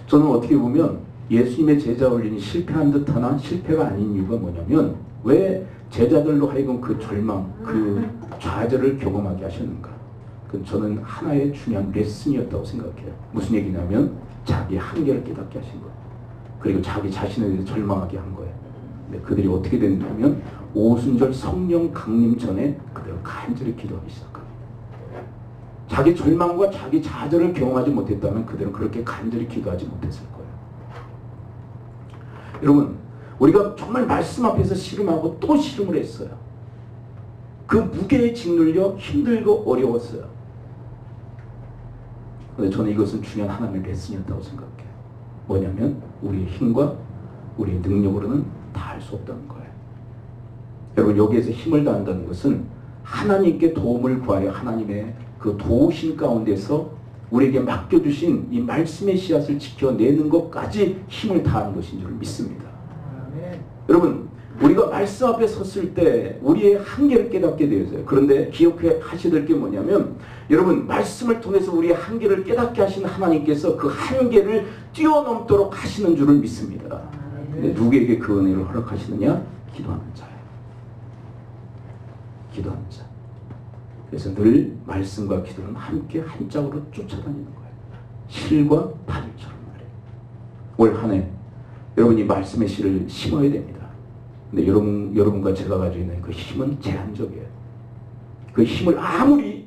저는 어떻게 보면 예수님의 제자 훈련이 실패한 듯하나 실패가 아닌 이유가 뭐냐면 왜 제자들로 하여금 그 절망, 그 좌절을 경험하게 하셨는가? 그건 저는 하나의 중요한 레슨이었다고 생각해요. 무슨 얘기냐면 자기 한계를 깨닫게 하신 거예요. 그리고 자기 자신에 대해서 절망하게 한 거예요. 근데 그들이 어떻게 됐냐면 오순절 성령 강림 전에 그들은 간절히 기도하기 시작합니다. 자기 절망과 자기 좌절을 경험하지 못했다면 그들은 그렇게 간절히 기도하지 못했을 거예요. 여러분, 우리가 정말 말씀 앞에서 씨름하고 또 씨름을 했어요. 그 무게에 짓눌려 힘들고 어려웠어요. 그런데 저는 이것은 중요한 하나님의 레슨이었다고 생각해요. 뭐냐면 우리의 힘과 우리의 능력으로는 다 할 수 없다는 거예요. 여러분, 여기에서 힘을 다한다는 것은 하나님께 도움을 구하여 하나님의 그 도우심 가운데서 우리에게 맡겨주신 이 말씀의 씨앗을 지켜내는 것까지 힘을 다하는 것인 줄 믿습니다. 여러분, 우리가 말씀 앞에 섰을 때 우리의 한계를 깨닫게 되었어요. 그런데 기억해 하셔야 될 게 뭐냐면 여러분, 말씀을 통해서 우리의 한계를 깨닫게 하신 하나님께서 그 한계를 뛰어넘도록 하시는 줄을 믿습니다. 근데 누구에게 그 은혜를 허락하시느냐? 기도하는 자예요. 기도하는 자. 그래서 늘 말씀과 기도는 함께 한 짝으로 쫓아다니는 거예요. 실과 바늘처럼 말이에요. 올 한 해 여러분이 말씀의 씨를 심어야 됩니다. 근데 여러분과 제가 가지고 있는 그 힘은 제한적이에요. 그 힘을 아무리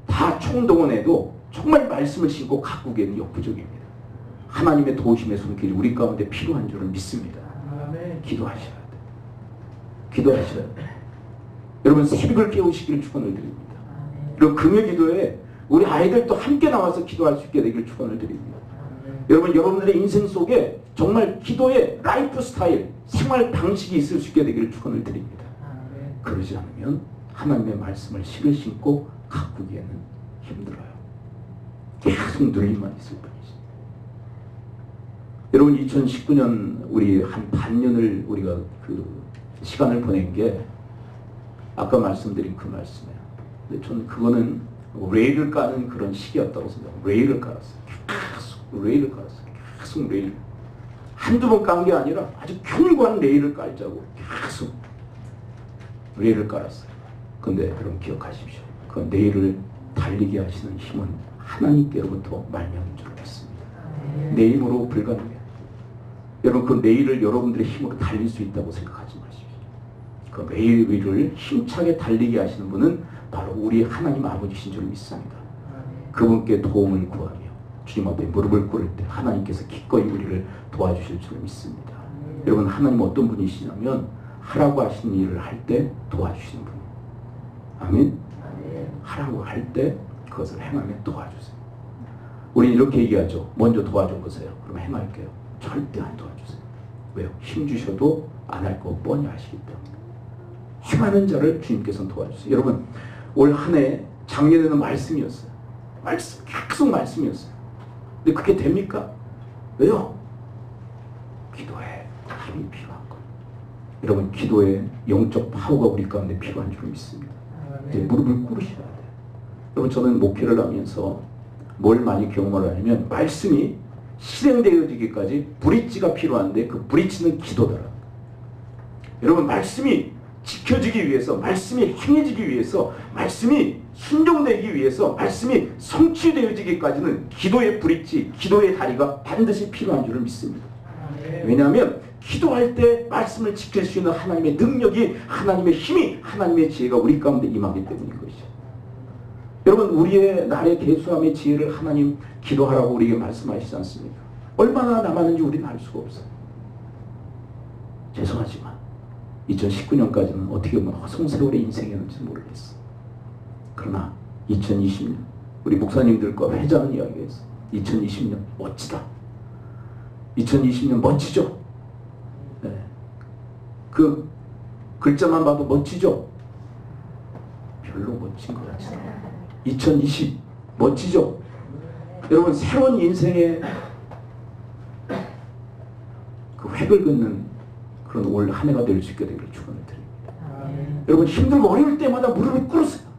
다 총동원해도 정말 말씀을 심고 가꾸기에는 역부족입니다. 하나님의 도우심의 손길이 우리 가운데 필요한 줄을 믿습니다. 기도하셔야 돼요. 기도하셔야 돼요. 여러분, 새벽을 깨우시기를 축원을 드립니다. 그리고 금요 기도에 우리 아이들도 함께 나와서 기도할 수 있게 되기를 축원을 드립니다. 여러분, 여러분들의 인생 속에 정말 기도의 라이프 스타일, 생활 방식이 있을 수 있게 되기를 축원을 드립니다. 그러지 않으면 하나님의 말씀을 실을 신고 가꾸기에는 힘들어요. 계속 눌리만 있을 뿐이지. 여러분, 2019년 우리 한 반년을 우리가 그 시간을 보낸 게 아까 말씀드린 그 말씀이에요. 근데 저는 그거는 레일을 까는 그런 시기였다고 생각해요. 레일을 깔았어요. 계속 레일을 깔았어요. 계속 레일. 한두 번 깐 게 아니라 아주 견고한 레일을 깔자고 계속 레일을 깔았어요. 근데 여러분 기억하십시오. 그 레일을 달리게 하시는 힘은 하나님께로부터 말미암은 줄 믿습니다. 내 힘으로 불가능해요. 여러분, 그 레일을 여러분들의 힘으로 달릴 수 있다고 생각하지 마십시오. 그 레일 위를 힘차게 달리게 하시는 분은 바로 우리 하나님 아버지신 줄 믿습니다. 그분께 도움을 구하며 주님 앞에 무릎을 꿇을 때 하나님께서 기꺼이 우리를 도와주실 줄 믿습니다. 여러분, 하나님 어떤 분이시냐면 하라고 하시는 일을 할 때 도와주시는 분이에요. 아멘? 하라고 할 때 그것을 행하며 도와주세요. 우리는 이렇게 얘기하죠. 먼저 도와줘 보세요. 그럼 행할게요. 절대 안 도와주세요. 왜요? 힘 주셔도 안 할 거 뻔히 아시기 때문에. 행하는 자를 주님께서는 도와주세요. 여러분, 올 한 해 작년에는 말씀이었어요. 말씀, 계속 말씀이었어요. 근데 그게 됩니까? 왜요? 기도에 힘이 필요한 거예요. 여러분, 기도에 영적 파워가 우리 가운데 필요한 줄 믿습니다. 이제 무릎을 꿇으셔야 돼요. 여러분, 저는 목회를 하면서 뭘 많이 경험을 하냐면 말씀이 실행되어지기까지 브릿지가 필요한데 그 브릿지는 기도더라. 여러분, 말씀이 지켜지기 위해서, 말씀이 행해지기 위해서, 말씀이 순종되기 위해서, 말씀이 성취되어지기까지는 기도의 브릿지, 기도의 다리가 반드시 필요한 줄을 믿습니다. 왜냐하면 기도할 때 말씀을 지킬 수 있는 하나님의 능력이, 하나님의 힘이, 하나님의 지혜가 우리 가운데 임하기 때문인 것이죠. 여러분, 우리의 날의 계수함의 지혜를 하나님 기도하라고 우리에게 말씀하시지 않습니까? 얼마나 남았는지 우리는 알 수가 없어요. 죄송하지만 2019년까지는 어떻게 보면 허송세월의 인생이었는지 모르겠어. 그러나 2020년 우리 목사님들과 회장은 이야기했어. 2020년 멋지다. 2020년 멋지죠? 네. 그 글자만 봐도 멋지죠? 별로 멋진 것 같지 않아요. 2020 멋지죠? 여러분, 새로운 인생의 그 획을 긋는 그런 올 한 해가 될 수 있게 되기를 축원을 드립니다. 여러분 힘들고 어려울 때마다 무릎을 꿇으세요.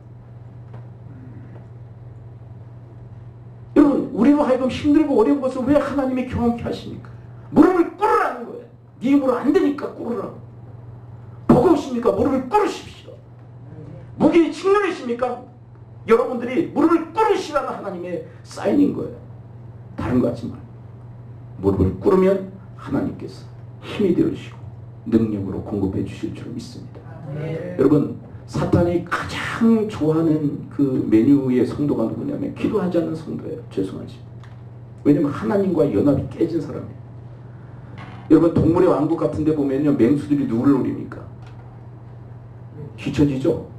여러분 우리로 하여금 힘들고 어려운 것을 왜 하나님이 경험케 하십니까? 무릎을 꿇으라는 거예요. 네 힘으로 안 되니까 꿇으라고. 버거우십니까? 무릎을 꿇으십시오. 무기 직능이십니까? 여러분들이 무릎을 꿇으시라는 하나님의 사인인 거예요. 다른 거 하지 말고 무릎을 꿇으면 하나님께서 힘이 되어주시고 능력으로 공급해 주실 줄 믿습니다. 여러분 사탄이 가장 좋아하는 그 메뉴의 성도가 누구냐면 기도하지 않는 성도예요. 죄송하지만. 왜냐면 하나님과 연합이 깨진 사람이에요. 여러분 동물의 왕국 같은 데 보면요 맹수들이 누구를 노립니까? 뒤처지죠.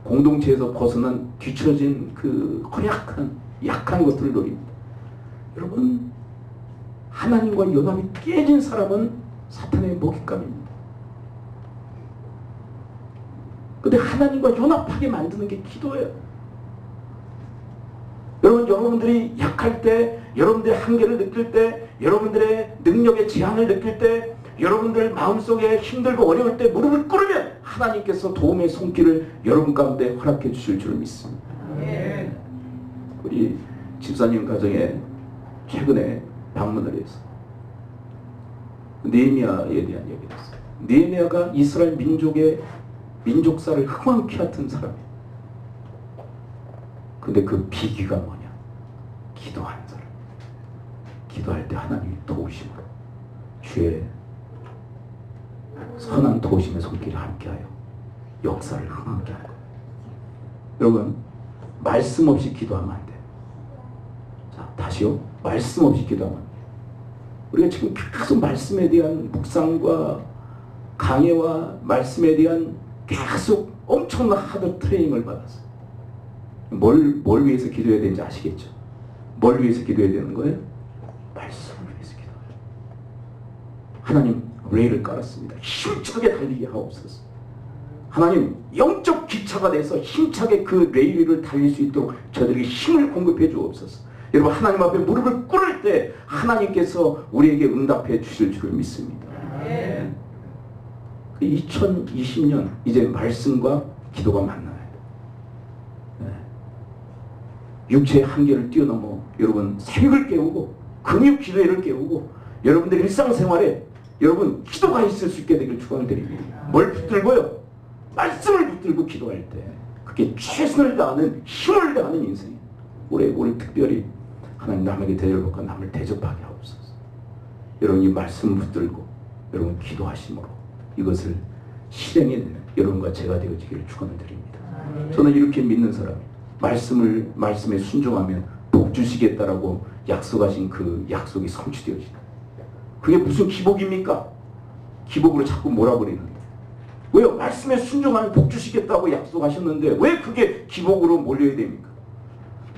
공동체에서 벗어난 뒤처진 그 허약한 약한 것들을 노립니다. 여러분 하나님과 연합이 깨진 사람은 사탄의 먹잇감입니다. 근데 하나님과 연합하게 만드는 게 기도예요. 여러분들이 약할 때, 여러분들의 한계를 느낄 때, 여러분들의 능력의 제한을 느낄 때, 여러분들 마음속에 힘들고 어려울 때 무릎을 꿇으면 하나님께서 도움의 손길을 여러분 가운데 허락해 주실 줄 믿습니다. 우리 집사님 가정에 최근에 방문을 해서 느헤미야에 대한 얘기를 했어요. 느헤미야가 이스라엘 민족의 민족사를 흥왕케 했던 사람이에요. 근데 그 비기가 뭐냐? 기도하는 사람. 기도할 때 하나님이 도우심으로 주의 선한 도우심의 손길이 함께하여 역사를 흥하게 할 거예요. 여러분 말씀 없이 기도하면 안 돼요. 자 다시요. 말씀 없이 기도하면 안 돼요. 우리가 지금 계속 말씀에 대한 묵상과 강해와 말씀에 대한 계속 엄청난 하드 트레이닝을 받았어요. 뭘 위해서 기도해야 되는지 아시겠죠? 뭘 위해서 기도해야 되는 거예요? 말씀을 위해서 기도해요. 하나님 레일을 깔았습니다. 힘차게 달리게 하옵소서. 하나님 영적 기차가 돼서 힘차게 그 레일 위를 달릴 수 있도록 저들에게 힘을 공급해 주옵소서. 여러분 하나님 앞에 무릎을 꿇을 때 하나님께서 우리에게 응답해 주실 줄 믿습니다. 2020년 이제 말씀과 기도가 만나요. 육체의 한계를 뛰어넘어 여러분 새벽을 깨우고 금요 기도회를 깨우고 여러분들 일상생활에 여러분 기도가 있을 수 있게 되길 축원을 드립니다. 뭘 붙들고요? 말씀을 붙들고 기도할 때 그게 최선을 다하는 힘을 다하는 인생이에요. 올해 특별히 하나님 남에게 대접받고 남을 대접하게 하옵소서. 여러분 이 말씀을 붙들고 여러분 기도하심으로 이것을 실행해 내는 여러분과 제가 되어지기를 축원을 드립니다. 저는 이렇게 믿는 사람이에요. 말씀에 순종하면 복 주시겠다라고 약속하신 그 약속이 성취되어진다. 그게 무슨 기복입니까? 기복으로 자꾸 몰아버리는데. 왜요? 말씀에 순종하면 복 주시겠다고 약속하셨는데 왜 그게 기복으로 몰려야 됩니까?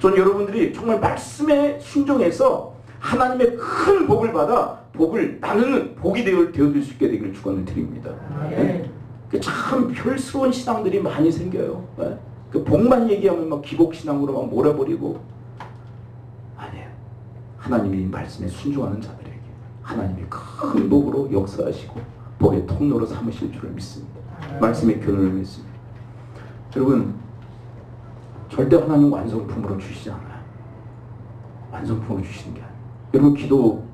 저는 여러분들이 정말 말씀에 순종해서 하나님의 큰 복을 받아 복을 나누는 복이 되어줄 수 있게 되기를 축원을 드립니다. 네? 참 별스러운 신앙들이 많이 생겨요. 네? 그 복만 얘기하면 막 기복신앙으로 막 몰아버리고 아니에요. 하나님이 말씀에 순종하는 자들에게 하나님이 큰 복으로 역사하시고 복의 통로로 삼으실 줄을 믿습니다. 말씀의 견을 믿습니다. 여러분 절대 하나님 완성품으로 주시지 않아요. 완성품으로 주시는 게 아니에요. 여러분 기도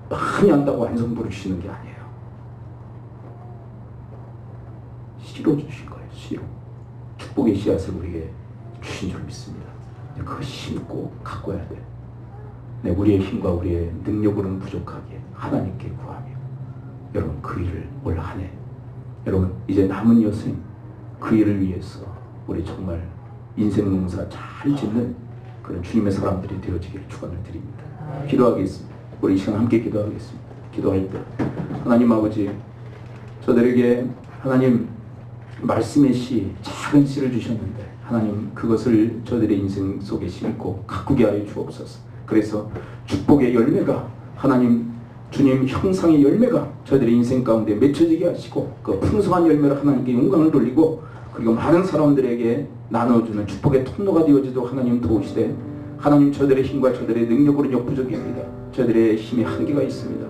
많이 한다고 완성품으로 주시는 게 아니에요. 씨로 주신 거예요. 씨로. 축복의 씨앗을 우리에게 주신 줄 믿습니다. 그거 심고 가꿔야 돼. 네, 우리의 힘과 우리의 능력으로는 부족하기에 하나님께 구하며 여러분 그 일을 올 한 해 여러분 이제 남은 여생 그 일을 위해서 우리 정말 인생 농사 잘 짓는 그런 주님의 사람들이 되어지기를 축원을 드립니다. 기도하겠습니다. 우리 이 시간 함께 기도하겠습니다. 기도할 때 하나님 아버지 저들에게 하나님 말씀의 씨, 작은 씨를 주셨는데 하나님 그것을 저들의 인생 속에 심고 가꾸게 하여 주옵소서. 그래서 축복의 열매가 하나님 주님 형상의 열매가 저들의 인생 가운데 맺혀지게 하시고 그 풍성한 열매로 하나님께 영광을 돌리고 그리고 많은 사람들에게 나눠주는 축복의 통로가 되어지도록 하나님 도우시되 하나님 저들의 힘과 저들의 능력으로는 역부족입니다. 저들의 힘에 한계가 있습니다.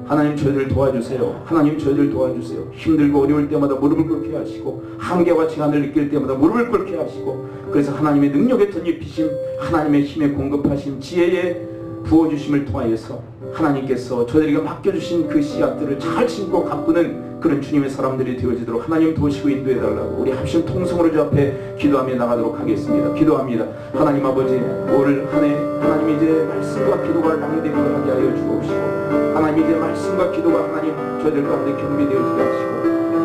하나님 저희들 도와주세요. 하나님 저희들 도와주세요. 힘들고 어려울 때마다 무릎을 꿇게 하시고 한계와 제한을 느낄 때마다 무릎을 꿇게 하시고 그래서 하나님의 능력의 덧입히심 하나님의 힘에 공급하심 지혜에 부어주심을 통하여서 하나님께서 저희들에게 맡겨주신 그 씨앗들을 잘 심고 가꾸는 그런 주님의 사람들이 되어지도록 하나님 도우시고 인도해달라고 우리 합심 통성으로 주 앞에 기도하며 나가도록 하겠습니다. 기도합니다. 하나님 아버지 올 한 해 하나님 이제 말씀과 기도가 낭비되게 하게 하여 주옵시고 하나님 이제 말씀과 기도가 하나님 저희들 가운데 경비되어지게 하시고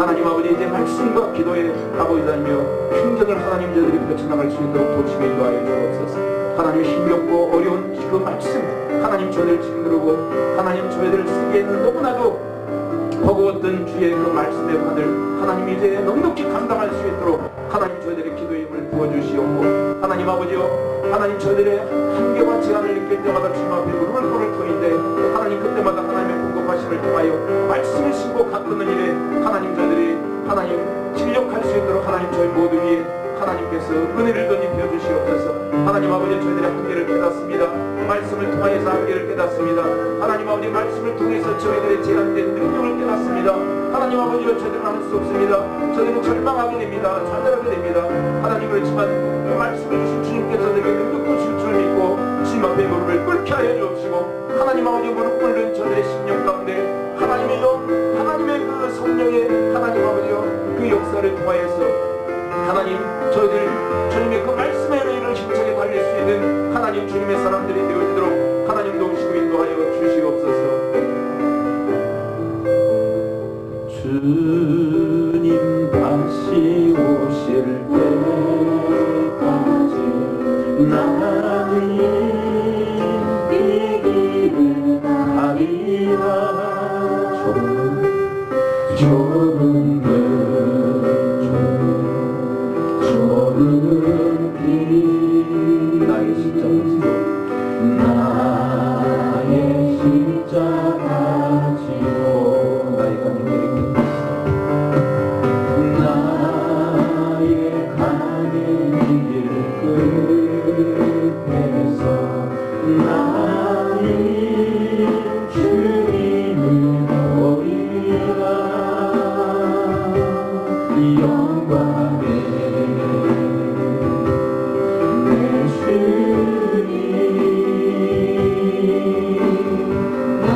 하나님 아버지 이제 말씀과 기도에 아버지다니며 행전을 하나님 저희들이 펼쳐나갈 수 있도록 도우시고 인도하여 주옵소서. 하나님 힘겹고 어려운 그 말씀 하나님 저희들 짓누르고 하나님 저희들 쓰기에는 너무나도 버거웠던 주의 그 말씀의 바늘 하나님 이제 넉넉히 감당할 수 있도록 하나님 저희들의 기도의 힘을 부어주시옵고 하나님 아버지여 하나님 저희들의 한계와 제한을 느낄 때마다 주님 앞에 무릎을 꿇을 터인데 하나님 그때마다 하나님의 공급하심을 통하여 말씀을 신고 가꾸는 일에 하나님 저희들이 하나님 진력할 수 있도록 하나님 저희 모두 위에 하나님께서 은혜를 덧입혀 주시옵소서. 하나님 아버지 저희들의 한계를 깨닫습니다. 말씀을 통하여서 한계를 깨닫습니다. 하나님 아버지 말씀을 통해서 저희들의 제한된 능력을 깨닫습니다. 하나님 아버지로 저희들은 할 수 없습니다. 저희들은 절망하게 됩니다. 좌절하게 됩니다. 하나님 그렇지만 그 말씀을 주신 주님께서 저에게 능력도 주실 줄 믿고 주님 앞에 무릎을 꿇게 하여 주옵시고 하나님 아버지 무릎 꿇는 저들의 심령 가운데 하나님의 영 하나님의 그 성령의 하나님 아버지여 그 역사를 통하여서 하나님 저희들 주님의 그 말씀의 은혜를 힘차게 달릴 수 있는 하나님 주님의 사람들이 되어지도록 하나님 도우시고 인도하여 주시옵소서. 주님 다시 오실 때까지 나는 이 길을 가리라. 좋은 나의 십자가 지고 나의 십자가 지고 나의 가는 길을 나의 가는 길 끝에서 나의 주님을 보리라. 영광의 주님 나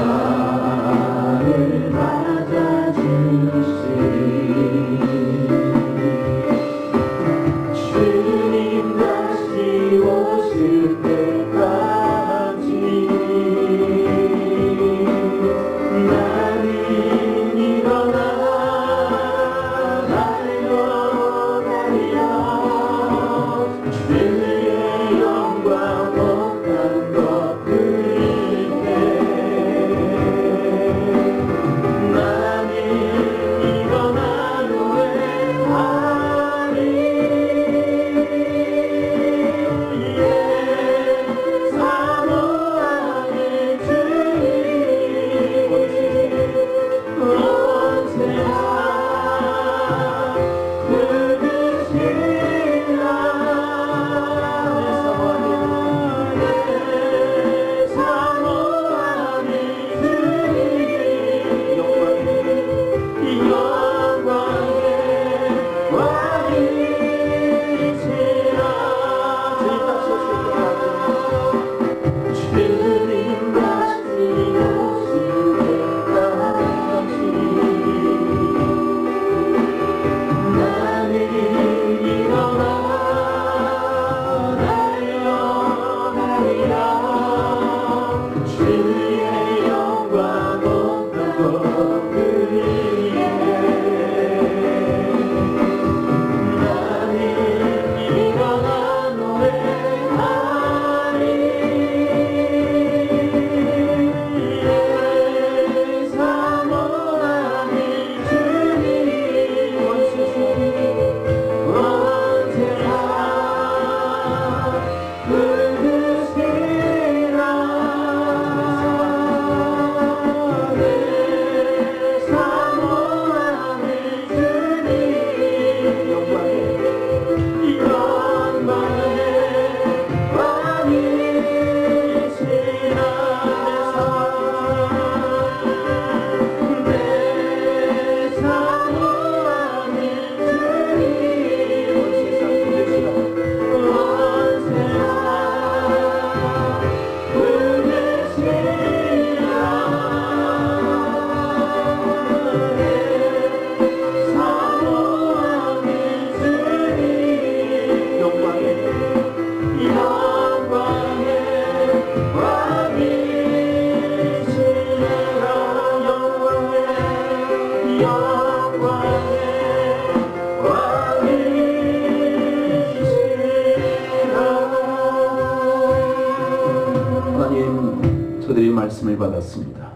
하나님, 저들이 말씀을 받았습니다.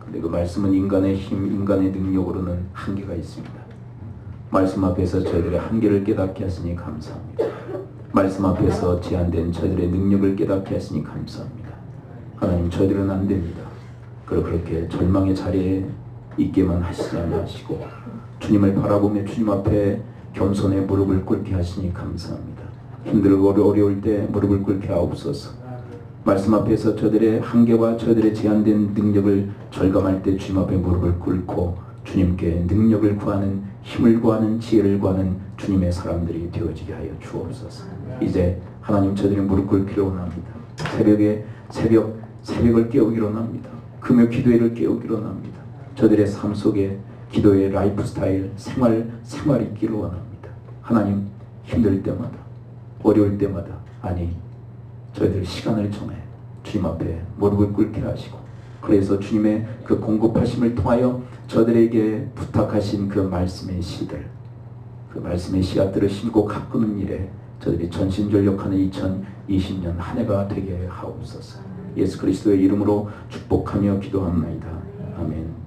근데 그 말씀은 인간의 힘, 인간의 능력으로는 한계가 있습니다. 말씀 앞에서 저희들의 한계를 깨닫게 하시니 감사합니다. 말씀 앞에서 제한된 저희들의 능력을 깨닫게 하시니 감사합니다. 하나님, 저희들은 안 됩니다. 그렇게 절망의 자리에 있게만 하시지 않으시고 주님을 바라보며 주님 앞에 겸손의 무릎을 꿇게 하시니 감사합니다. 힘들고 어려울 때 무릎을 꿇게 하옵소서. 말씀 앞에서 저들의 한계와 저들의 제한된 능력을 절감할 때 주님 앞에 무릎을 꿇고 주님께 능력을 구하는, 힘을 구하는, 지혜를 구하는 주님의 사람들이 되어지게 하여 주옵소서. 이제 하나님, 저들이 무릎 꿇기로 원합니다. 새벽을 깨우기로 합니다. 금요 기도회를 깨우기로 합니다. 저들의 삶 속에 기도의 라이프 스타일, 생활이 있기로 원합니다. 하나님, 힘들 때마다, 어려울 때마다, 아니, 저희들 시간을 정해 주님 앞에 무릎을 꿇게 하시고, 그래서 주님의 그 공급하심을 통하여 저들에게 부탁하신 그 말씀의 씨들, 그 말씀의 씨앗들을 심고 가꾸는 일에 저들이 전심전력하는 2020년 한 해가 되게 하옵소서. 예수 그리스도의 이름으로 축복하며 기도합나이다. 아멘.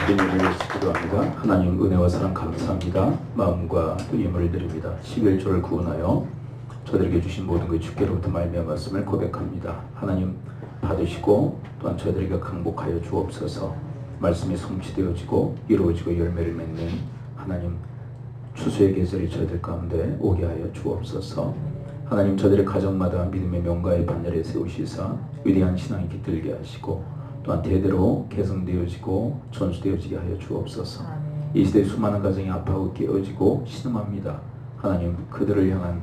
주된 예배를 기도합니다. 하나님 은혜와 사랑 감사합니다. 마음과 또 예물을 드립니다. 11조를 구원하여 저들에게 주신 모든 그 주께로부터 말미암은 말씀을 고백합니다. 하나님 받으시고 또한 저희들에게 강복하여 주옵소서. 말씀이 성취되어지고 이루어지고 열매를 맺는 하나님 추수의 계절이 저희들 가운데 오게 하여 주옵소서. 하나님 저들의 가정마다 믿음의 명가의 반열에 세우시사 위대한 신앙이 깃들게 하시고 또한 대대로 개성되어지고 전수되어지게 하여 주옵소서. 이 시대 수많은 가정이 아파하고 깨어지고 신음합니다. 하나님 그들을 향한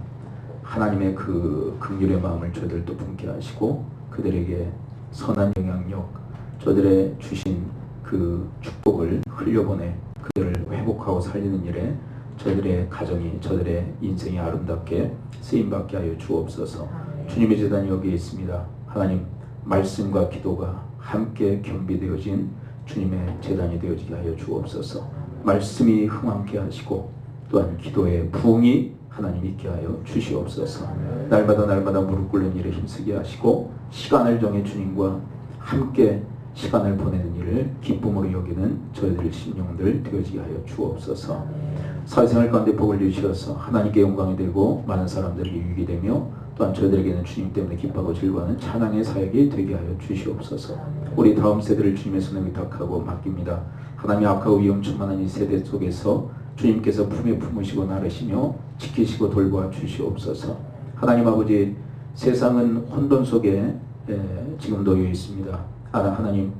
하나님의 그 긍휼의 마음을 저희들도 품게 하시고 그들에게 선한 영향력 저들의 주신 그 축복을 흘려보내 그들을 회복하고 살리는 일에 저들의 가정이 저들의 인생이 아름답게 쓰임받게 하여 주옵소서. 주님의 제단이 여기에 있습니다. 하나님 말씀과 기도가 함께 겸비되어진 주님의 제단이 되어지게 하여 주옵소서. 말씀이 흥황케 하시고 또한 기도의 부흥이 하나님 있게 하여 주시옵소서. 날마다 무릎 꿇는 일에 힘쓰게 하시고 시간을 정해 주님과 함께 시간을 보내는 일을 기쁨으로 여기는 저희들의 심령들 되어지게 하여 주옵소서. 사회생활 가운데 복을 주시어서 하나님께 영광이 되고 많은 사람들에게 유익이 되며 또한 저희들에게는 주님 때문에 기뻐하고 즐거워하는 찬양의 사역이 되게 하여 주시옵소서. 우리 다음 세대를 주님의 손에 위탁하고 맡깁니다. 하나님의 악하고 위험천만한 이 세대 속에서 주님께서 품에 품으시고 나르시며 지키시고 돌보아 주시옵소서. 하나님 아버지 세상은 혼돈 속에 지금 놓여 있습니다. 하나님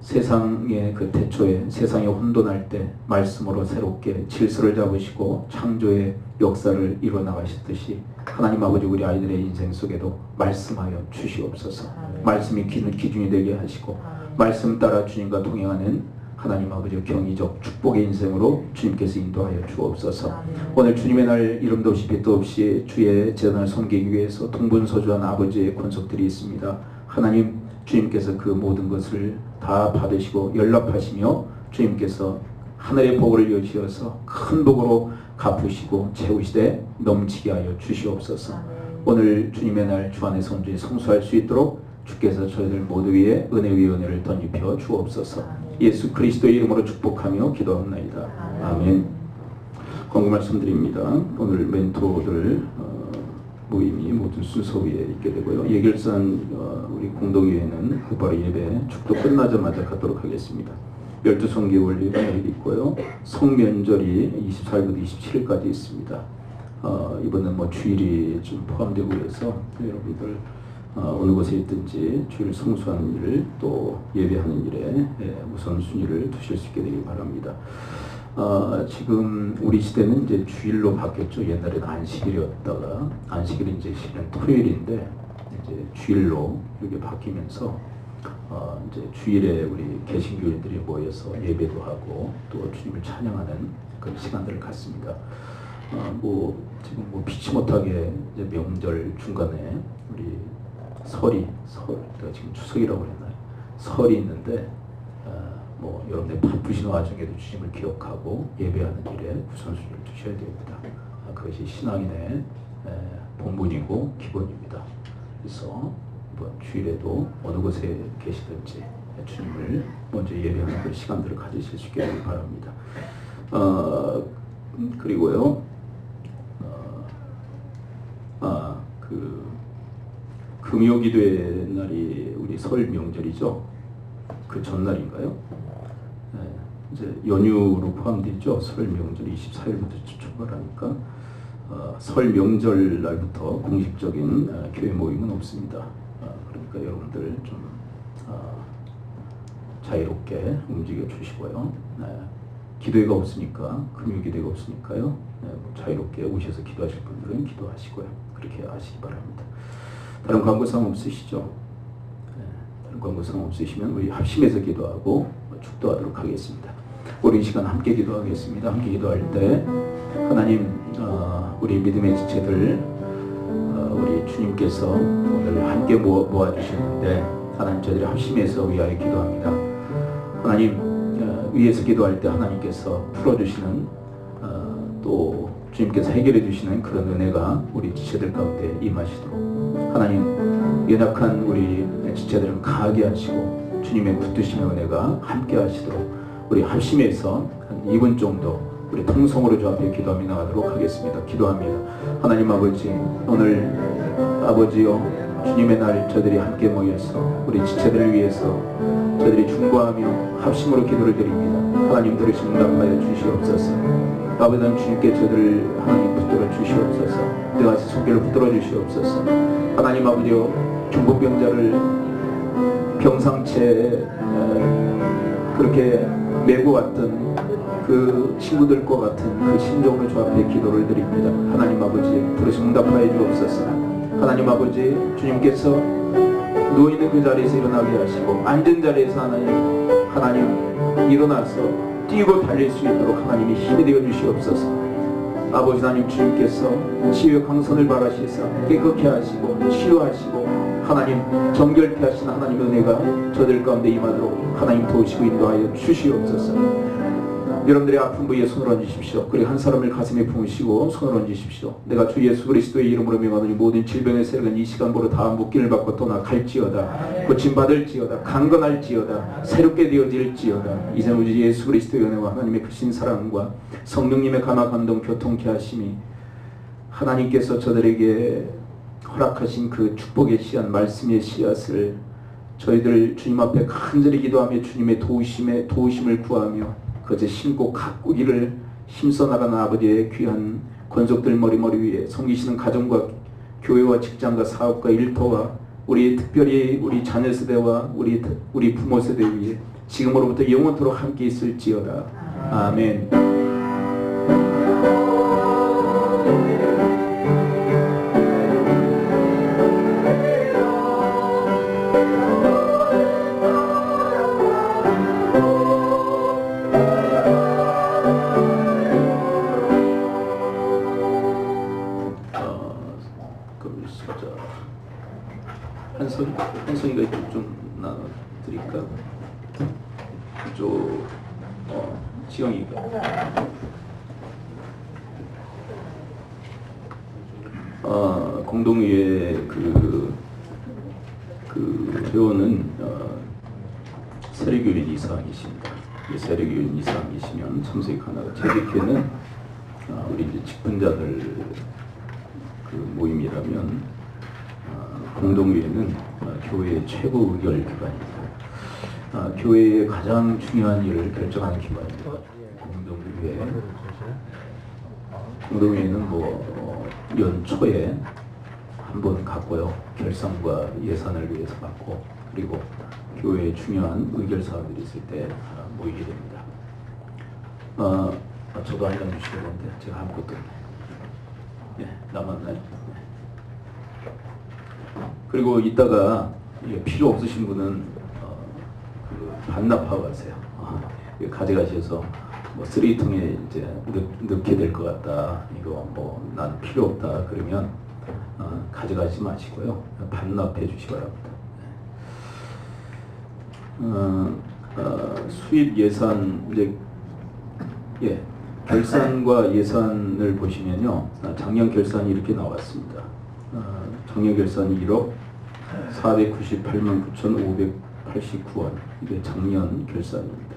세상의 그 태초에 세상이 혼돈할 때 말씀으로 새롭게 질서를 잡으시고 창조의 역사를 이루어 나가셨듯이 하나님 아버지 우리 아이들의 인생 속에도 말씀하여 주시옵소서. 말씀이 기준이 되게 하시고 말씀 따라 주님과 동행하는 하나님 아버지 경이적 축복의 인생으로 주님께서 인도하여 주옵소서. 오늘 주님의 날 이름도 없이 빛도 없이 주의 제단을 섬기기 위해서 동분서주한 아버지의 권속들이 있습니다. 하나님 주님께서 그 모든 것을 다 받으시고 연락하시며 주님께서 하늘의 복을 여시어서 큰 복으로 갚으시고 채우시되 넘치게 하여 주시옵소서. 오늘 주님의 날 주 안에서 온전히 성수할 수 있도록 주께서 저희들 모두 위에 은혜 위에 은혜를 덧입혀 주옵소서. 예수 그리스도의 이름으로 축복하며 기도합나이다. 아멘. 광고 말씀드립니다. 오늘 멘토들 모임이 모든 순서 위에 있게 되고요. 예결산 우리 공동위에는 곧바로 예배 축도 끝나자마자 갖도록 하겠습니다. 12성기 원리가 내일 있고요. 성면절이 24일부터 27일까지 있습니다. 이번엔 뭐 주일이 좀 포함되고 해서 여러분들 어느 곳에 있든지 주일 성수하는 일을 또 예배하는 일에 우선순위를 두실 수 있게 되길 바랍니다. 지금 우리 시대는 이제 주일로 바뀌었죠. 옛날에는 안식일이었다가 안식일이 이제 실은 토요일인데 이제 주일로 이렇게 바뀌면서 이제 주일에 우리 개신교인들이 모여서 예배도 하고 또 주님을 찬양하는 그런 시간들을 갖습니다. 지금 피치 못하게 이제 명절 중간에 우리 설이 지금 추석이라고 했나요? 설이 있는데 여러분들 바쁘신 와중에도 주님을 기억하고 예배하는 일에 우선순위를 두셔야 됩니다. 그것이 신앙인의 본분이고 기본입니다. 그래서 주일에도 어느 곳에 계시든지 주님을 먼저 예배하는 그런 시간들을 가지실 수 있게 되길 바랍니다. 그리고요, 금요기도의 날이 우리 설 명절이죠. 그 전날인가요? 이제 연휴로 포함되죠. 설 명절이 24일부터 출발하니까 설 명절 날부터 공식적인 교회 모임은 없습니다. 그러니까 여러분들 좀 자유롭게 움직여 주시고요. 기도회가 없으니까 금요기도회가 없으니까요. 자유롭게 오셔서 기도하실 분들은 기도하시고요. 그렇게 하시기 바랍니다. 다른 광고사항 없으시죠? 다른 광고사항 없으시면 우리 합심해서 기도하고 축도하도록 하겠습니다. 우리 이 시간 함께 기도하겠습니다. 함께 기도할 때 하나님 우리 믿음의 지체들 우리 주님께서 오늘 함께 모아주셨는데 하나님 저희들이 합심해서 위하여 기도합니다. 하나님 위에서 기도할 때 하나님께서 풀어주시는 또 주님께서 해결해 주시는 그런 은혜가 우리 지체들 가운데 임하시도록 하나님 연약한 우리 지체들은 강하게 하시고 주님의 붙드심의 은혜가 함께 하시도록 우리 합심해서 한 2분 정도 우리 통성으로 주 앞에 기도하며 나가도록 하겠습니다. 기도합니다. 하나님 아버지, 오늘 아버지요, 주님의 날 저들이 함께 모여서 우리 지체들을 위해서 저들이 중보하며 합심으로 기도를 드립니다. 하나님 들으시면 응답하여 주시옵소서. 아버지 주님께 저들을 하나님 붙들어 주시옵소서. 내가 손길을 붙들어 주시옵소서. 하나님 아버지요, 중보병자를 병상체에 그렇게 메고 왔던 그 친구들과 같은 그 심정으로 주 앞에 기도를 드립니다. 하나님 아버지 들으시면 응답하여 주옵소서. 하나님 아버지, 주님께서 누워있는 그 자리에서 일어나게 하시고 앉은 자리에서 하나님 일어나서 뛰고 달릴 수 있도록 하나님이 힘이 되어 주시옵소서. 아버지 하나님, 주님께서 치유의 강선을 바라시사 깨끗게 하시고 치유하시고 하나님 정결케 하신 하나님의 은혜가 저들 가운데 임하도록 하나님 도우시고 인도하여 주시옵소서. 여러분들의 아픈 부위에 손을 얹으십시오. 그리고 한 사람을 가슴에 품으시고 손을 얹으십시오. 내가 주 예수 그리스도의 이름으로 명하노니 모든 질병의 세력은 이 시간부로 다 묶기를 받고 떠나갈지어다. 고침받을지어다. 강건할지어다. 새롭게 되어질지어다. 이제는 우리 예수 그리스도의 은혜와 하나님의 크신 사랑과 성령님의 감화 감동 교통케 하심이 하나님께서 저들에게 허락하신 그 축복의 씨앗, 말씀의 씨앗을 저희들 주님 앞에 간절히 기도하며 주님의 도우심을 구하며 그제 심고 가꾸기를 힘써 나가는 아버지의 귀한 권속들 머리 위에 섬기시는 가정과 교회와 직장과 사업과 일터와 우리 특별히 우리 자녀 세대와 우리 부모 세대 위에 지금으로부터 영원토록 함께 있을지어다. 아멘. 한송이가 좀 나눠드릴까? 지영이가 공동위의 그 회원은 세례교인 이상이십니다. 세례교인 이상이시면 참석이 가능하고 제대교회는 우리 이제 직분자들 그 모임이라면 공동위회는 교회의 최고 의결 기관입니다. 교회의 가장 중요한 일을 결정하는 기관입니다. 공동위회는 연초에 한 번 갖고요, 결산과 예산을 위해서 갖고, 그리고 교회의 중요한 의결 사항들이 있을 때 모이게 됩니다. 저도 한 장 주시게 되는데 제가 아무것도 남았나요? 그리고 이따가 필요 없으신 분은 반납하고 가세요. 가져가셔서 쓰레기통에 이제 넣게 될 것 같다. 이거 난 필요 없다. 그러면 가져가지 마시고요. 반납해 주시기 바랍니다. 수입 예산 결산과 예산을 보시면요, 작년 결산이 이렇게 나왔습니다. 작년 결산이 1억 498만 9,589원. 이게 작년 결산입니다.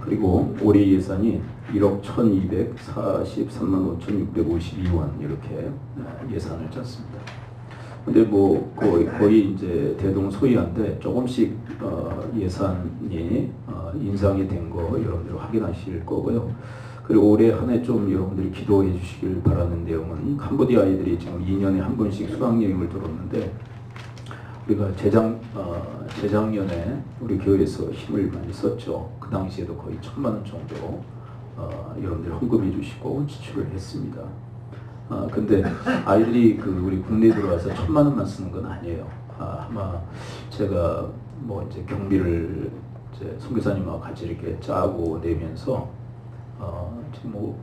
그리고 올해 예산이 1억 1,243만 5,652원 이렇게 예산을 짰습니다. 근데 거의 이제 대동소이한데 조금씩 예산이 인상이 된 거 여러분들 확인하실 거고요. 그리고 올해 한 해 좀 여러분들이 기도해 주시길 바라는 내용은, 캄보디아 아이들이 지금 2년에 한 번씩 수학여행을 들어오는데, 우리가 재작년에 우리 교회에서 힘을 많이 썼죠. 그 당시에도 거의 1,000만 원 정도 여러분들이 헌금해 주시고 지출을 했습니다. 근데 아이들이 우리 국내에 들어와서 1,000만 원만 쓰는 건 아니에요. 아마 제가 이제 경비를 이제 선교사님하고 같이 이렇게 짜고 내면서 지금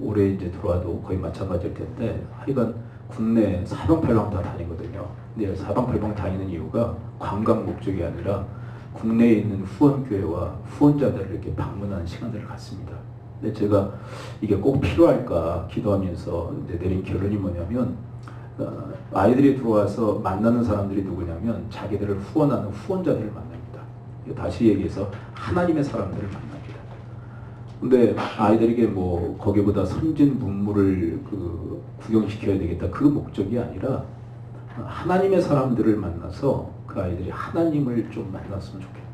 올해 이제 들어와도 거의 마찬가지일 텐데, 하여간 국내 사방팔방 다 다니거든요. 근데 사방팔방 다니는 이유가 관광 목적이 아니라 국내에 있는 후원교회와 후원자들을 이렇게 방문하는 시간들을 갖습니다. 근데 제가 이게 꼭 필요할까 기도하면서 이제 내린 결론이 뭐냐면, 아이들이 들어와서 만나는 사람들이 누구냐면 자기들을 후원하는 후원자들을 만납니다. 다시 얘기해서 하나님의 사람들을 만납니다. 근데 아이들에게 뭐 거기보다 선진 문물을 구경시켜야 되겠다, 그 목적이 아니라 하나님의 사람들을 만나서 그 아이들이 하나님을 좀 만났으면 좋겠다.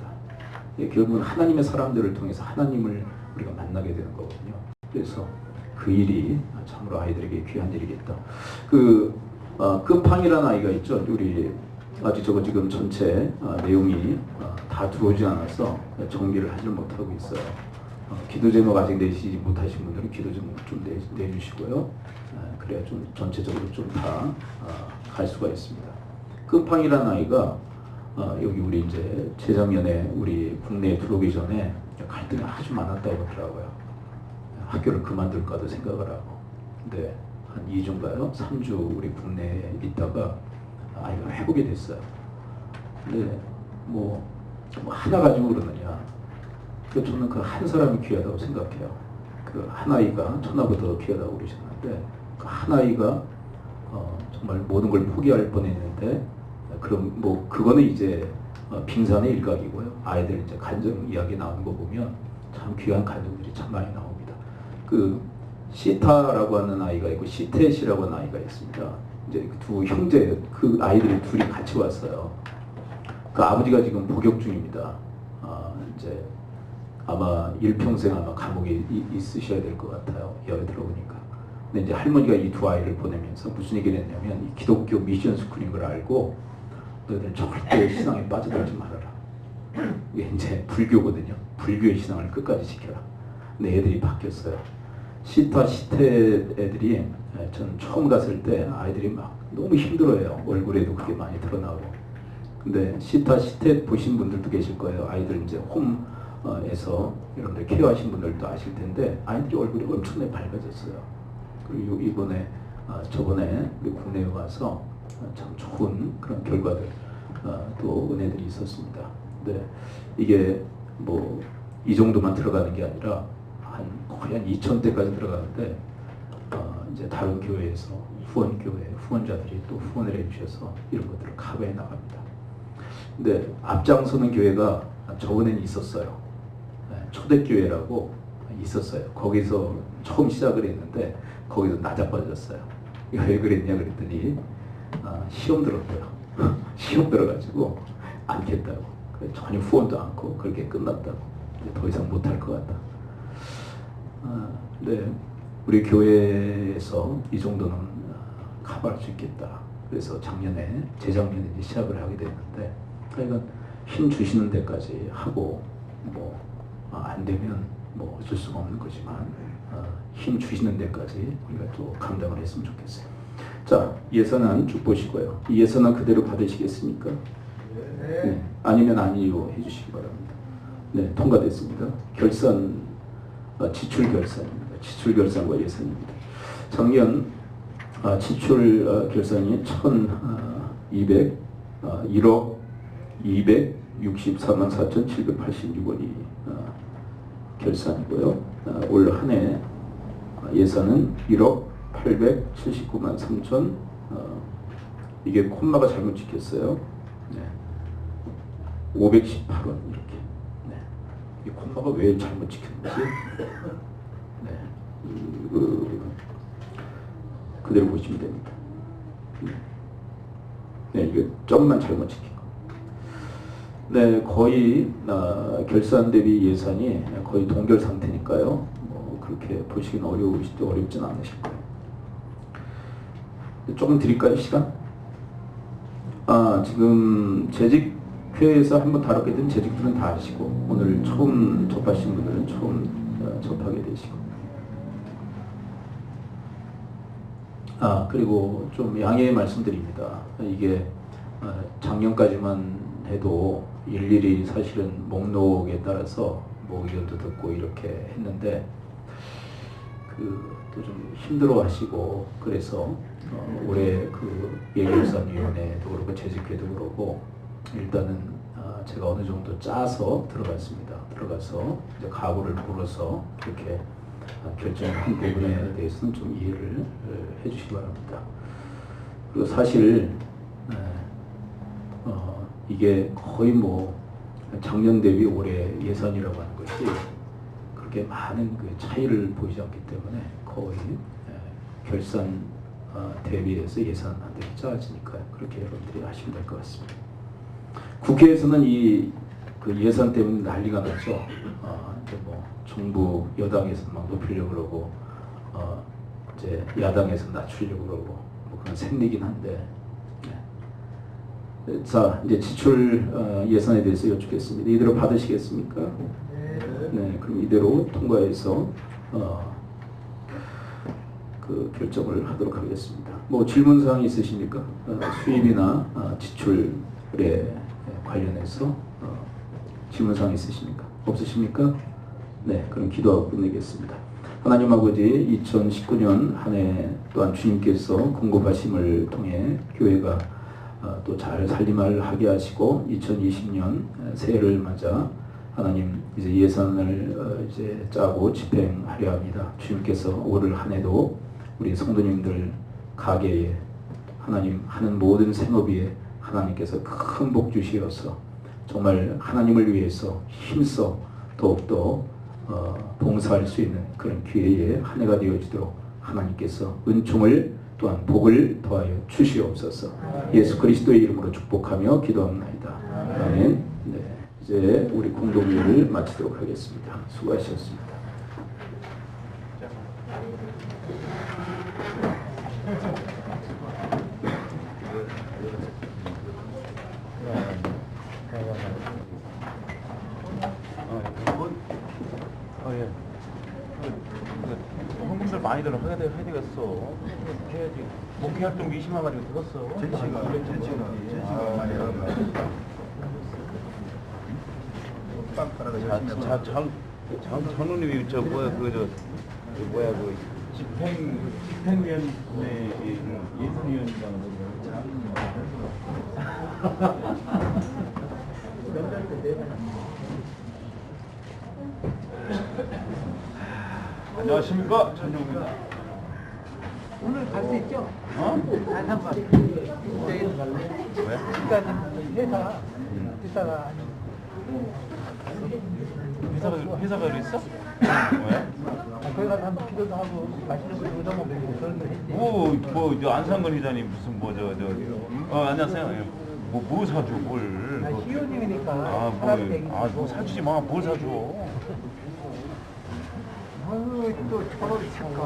결국은 하나님의 사람들을 통해서 하나님을 우리가 만나게 되는 거거든요. 그래서 그 일이 참으로 아이들에게 귀한 일이겠다. 끝팡이라는 아이가 있죠. 우리 아직 저거 지금 전체 내용이 다 들어오지 않아서 정리를 하지 못하고 있어요. 기도 제목 아직 내시지 못하신 분들은 기도 제목 좀 내주시고요. 그래야 좀 전체적으로 좀 다 갈 수가 있습니다. 끝팡이라는 아이가 여기 우리 이제 재작년에 우리 국내에 들어오기 전에 갈등이 아주 많았다고 하더라고요. 학교를 그만둘까도 생각을 하고. 근데 한 2주인가요? 3주 우리 국내에 있다가 아이가 회복이 됐어요. 근데 뭐 하나 가지고 그러느냐. 저는 그 한 사람이 귀하다고 생각해요. 그 한 아이가 천하보다 귀하다고 그러셨는데 그 한 아이가 정말 모든 걸 포기할 뻔했는데 그럼 뭐 그거는 이제 빙산의 일각이고요. 아이들 이제 간증 이야기 나오는 거 보면 참 귀한 간증들이 참 많이 나옵니다. 그 시타라고 하는 아이가 있고 시텟이라고 하는 아이가 있습니다. 이제 두 형제, 그 아이들이 둘이 같이 왔어요. 그 아버지가 지금 복역 중입니다. 이제 아마 일평생 아마 감옥에 있으셔야 될 것 같아요. 이야기 들어보니까. 근데 이제 할머니가 이 두 아이를 보내면서 무슨 얘기를 했냐면 이 기독교 미션 스쿨인 걸 알고 너희들 절대 신앙에 빠져들지 말아라. 이게 이제 불교거든요. 불교의 신앙을 끝까지 지켜라. 근데 애들이 바뀌었어요. 시텟 애들이 전 처음 갔을 때 아이들이 막 너무 힘들어해요. 얼굴에도 그게 많이 드러나고. 근데 시텟 보신 분들도 계실 거예요. 아이들 이제 홈에서 여러분들 케어하신 분들도 아실 텐데 아이들이 얼굴이 엄청나게 밝아졌어요. 그리고 이번에 저번에 우리 국내에 와서 참 좋은 그런 결과들 또 은혜들이 있었습니다. 근데 이게 뭐 이 정도만 들어가는 게 아니라 거의 한 2,000대까지 들어가는데 이제 다른 교회에서 후원자들이 또 후원을 해주셔서 이런 것들을 커버해 나갑니다. 근데 앞장서는 교회가 저번에는 있었어요. 초대교회라고 있었어요. 거기서 처음 시작을 했는데 거기서 나자빠졌어요. 왜 그랬냐 그랬더니 시험 들었대요. 시험 들어가지고 않겠다고. 전혀 후원도 않고 그렇게 끝났다고. 더 이상 못할 것 같다. 근데 우리 교회에서 이 정도는 커버할 수 있겠다. 그래서 재작년에 이제 시작을 하게 됐는데, 그러니까 힘 주시는 데까지 하고, 뭐, 안 되면 뭐 어쩔 수가 없는 거지만, 힘 주시는 데까지 우리가 또 감당을 했으면 좋겠어요. 자, 예선안 쭉 보시고요. 이 예선안 그대로 받으시겠습니까? 네. 아니면 아니요 해주시기 바랍니다. 네, 통과됐습니다. 지출 결산입니다. 지출 결산과 예산입니다. 작년 지출 결산이 1억 264만 4,786원이 결산이고요. 올 한 해 예산은 1억 879만 3천, 이게 콤마가 잘못 찍혔어요. 네. 518원 이렇게. 네. 이 콤마가 왜 잘못 찍혔는지. 네. 그대로 보시면 됩니다. 네, 이게 점만 잘못 찍힌 거. 네, 거의 결산 대비 예산이 거의 동결 상태니까요. 뭐 그렇게 보시기는 어렵진 않으실 거예요. 조금 드릴까요, 시간? 지금 재직회에서 한번 다뤘기 때문에 재직들은 다 아시고, 오늘 처음 접하신 분들은 처음 접하게 되시고. 그리고 좀 양해의 말씀드립니다. 이게 작년까지만 해도 일일이 사실은 목록에 따라서 뭐 의견도 듣고 이렇게 했는데, 또 좀 힘들어 하시고, 그래서 올해 예결산위원회도 그렇고 재직회도 그렇고 일단은 제가 어느 정도 짜서 들어가서 이제 각오를 물어서 이렇게 결정한 부분에 대해서는 좀 이해를 해주시기 바랍니다. 그리고 사실 이게 거의 뭐 작년 대비 올해 예산이라고 하는 것이 그렇게 많은 그 차이를 보이지 않기 때문에 거의 결산 대비해서 예산안들이 짜지니까요. 그렇게 여러분들이 하시면 될 것 같습니다. 국회에서는 그 예산 때문에 난리가 났죠. 이제 뭐 정부 여당에서 막 높이려고 그러고 이제 야당에서 낮추려고 그러고 뭐 그런 셈이긴 한데. 네. 자, 이제 지출 예산에 대해서 여쭙겠습니다. 이대로 받으시겠습니까? 네, 그럼 이대로 통과해서 그 결정을 하도록 하겠습니다. 뭐 질문 사항 있으십니까? 수입이나 지출에 관련해서 질문 사항 있으십니까? 없으십니까? 네, 그럼 기도하고 끝내겠습니다. 하나님 아버지, 2019년 한 해 또한 주님께서 공급하심을 통해 교회가 또 잘 살림을 하게 하시고 2020년 새해를 맞아 하나님 이제 예산을 이제 짜고 집행하려 합니다. 주님께서 올을 한 해도 우리 성도님들 가게에 하나님 하는 모든 생업에 하나님께서 큰 복 주시어서 정말 하나님을 위해서 힘써 더욱더 봉사할 수 있는 그런 기회의 한 해가 되어지도록 하나님께서 은총을 또한 복을 더하여 주시옵소서. 예수 그리스도의 이름으로 축복하며 기도합니다. 아멘. 네, 이제 우리 공동회를 마치도록 하겠습니다. 수고하셨습니다. 헌금들 많이들 해야 되겠어. 해야지. 목회 활동 20만 가지고 들었어. 제치가 많이 장로님이 저 뭐야 그 집행위원회 예산위원장 안녕하십니까, 전용입니다. 오늘 갈 수 있죠? 한번 저희는 갈래? 왜? 일단 회사가 회사가 여기 있어? 왜? 거기 가서 한번 기도도 하고 맛있는 거 좀 먹고 그런 거 했지. 뭐 안상근 회장님 무슨 안녕하세요. 뭐 사줘 뭘? 시의원님이니까 뭐 사주지 마. 뭘 사줘? 또 저를 착각.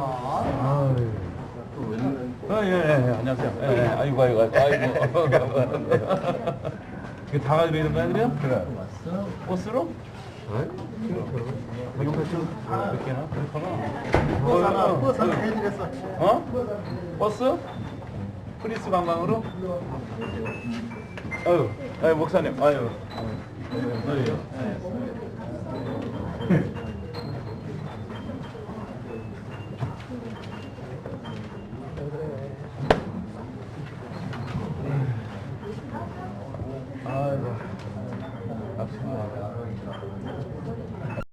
예, 안녕하세요. 아이고. 이거 다 가지고 있는 거 아니에요? 그래. 버스로? 몇 개나? 버스 하나 해드렸어. 버스? 프리스 관광으로? 아유, 목사님, 아유.